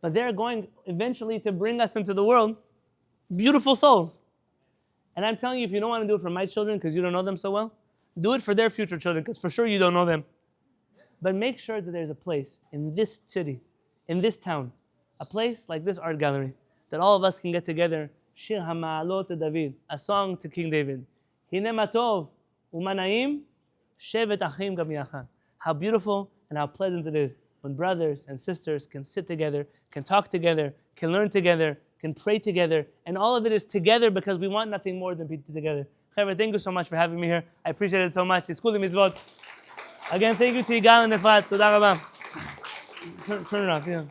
but they're going eventually to bring us into the world beautiful souls. And I'm telling you, if you don't want to do it for my children because you don't know them so well, do it for their future children because for sure you don't know them. But make sure that there's a place in this city, in this town, a place like this art gallery, that all of us can get together. Shir HaMa'alot David, a song to King David. Hine matov u'mana'im shevet achim gam yachad. How beautiful and how pleasant it is when brothers and sisters can sit together, can talk together, can learn together, can pray together, and all of it is together because we want nothing more than people together. Chevra, thank you so much for having me here. I appreciate it so much. It's cool mitzvot. Again, thank you to Igal and Efrat. Toda rabba. Turn it off, yeah.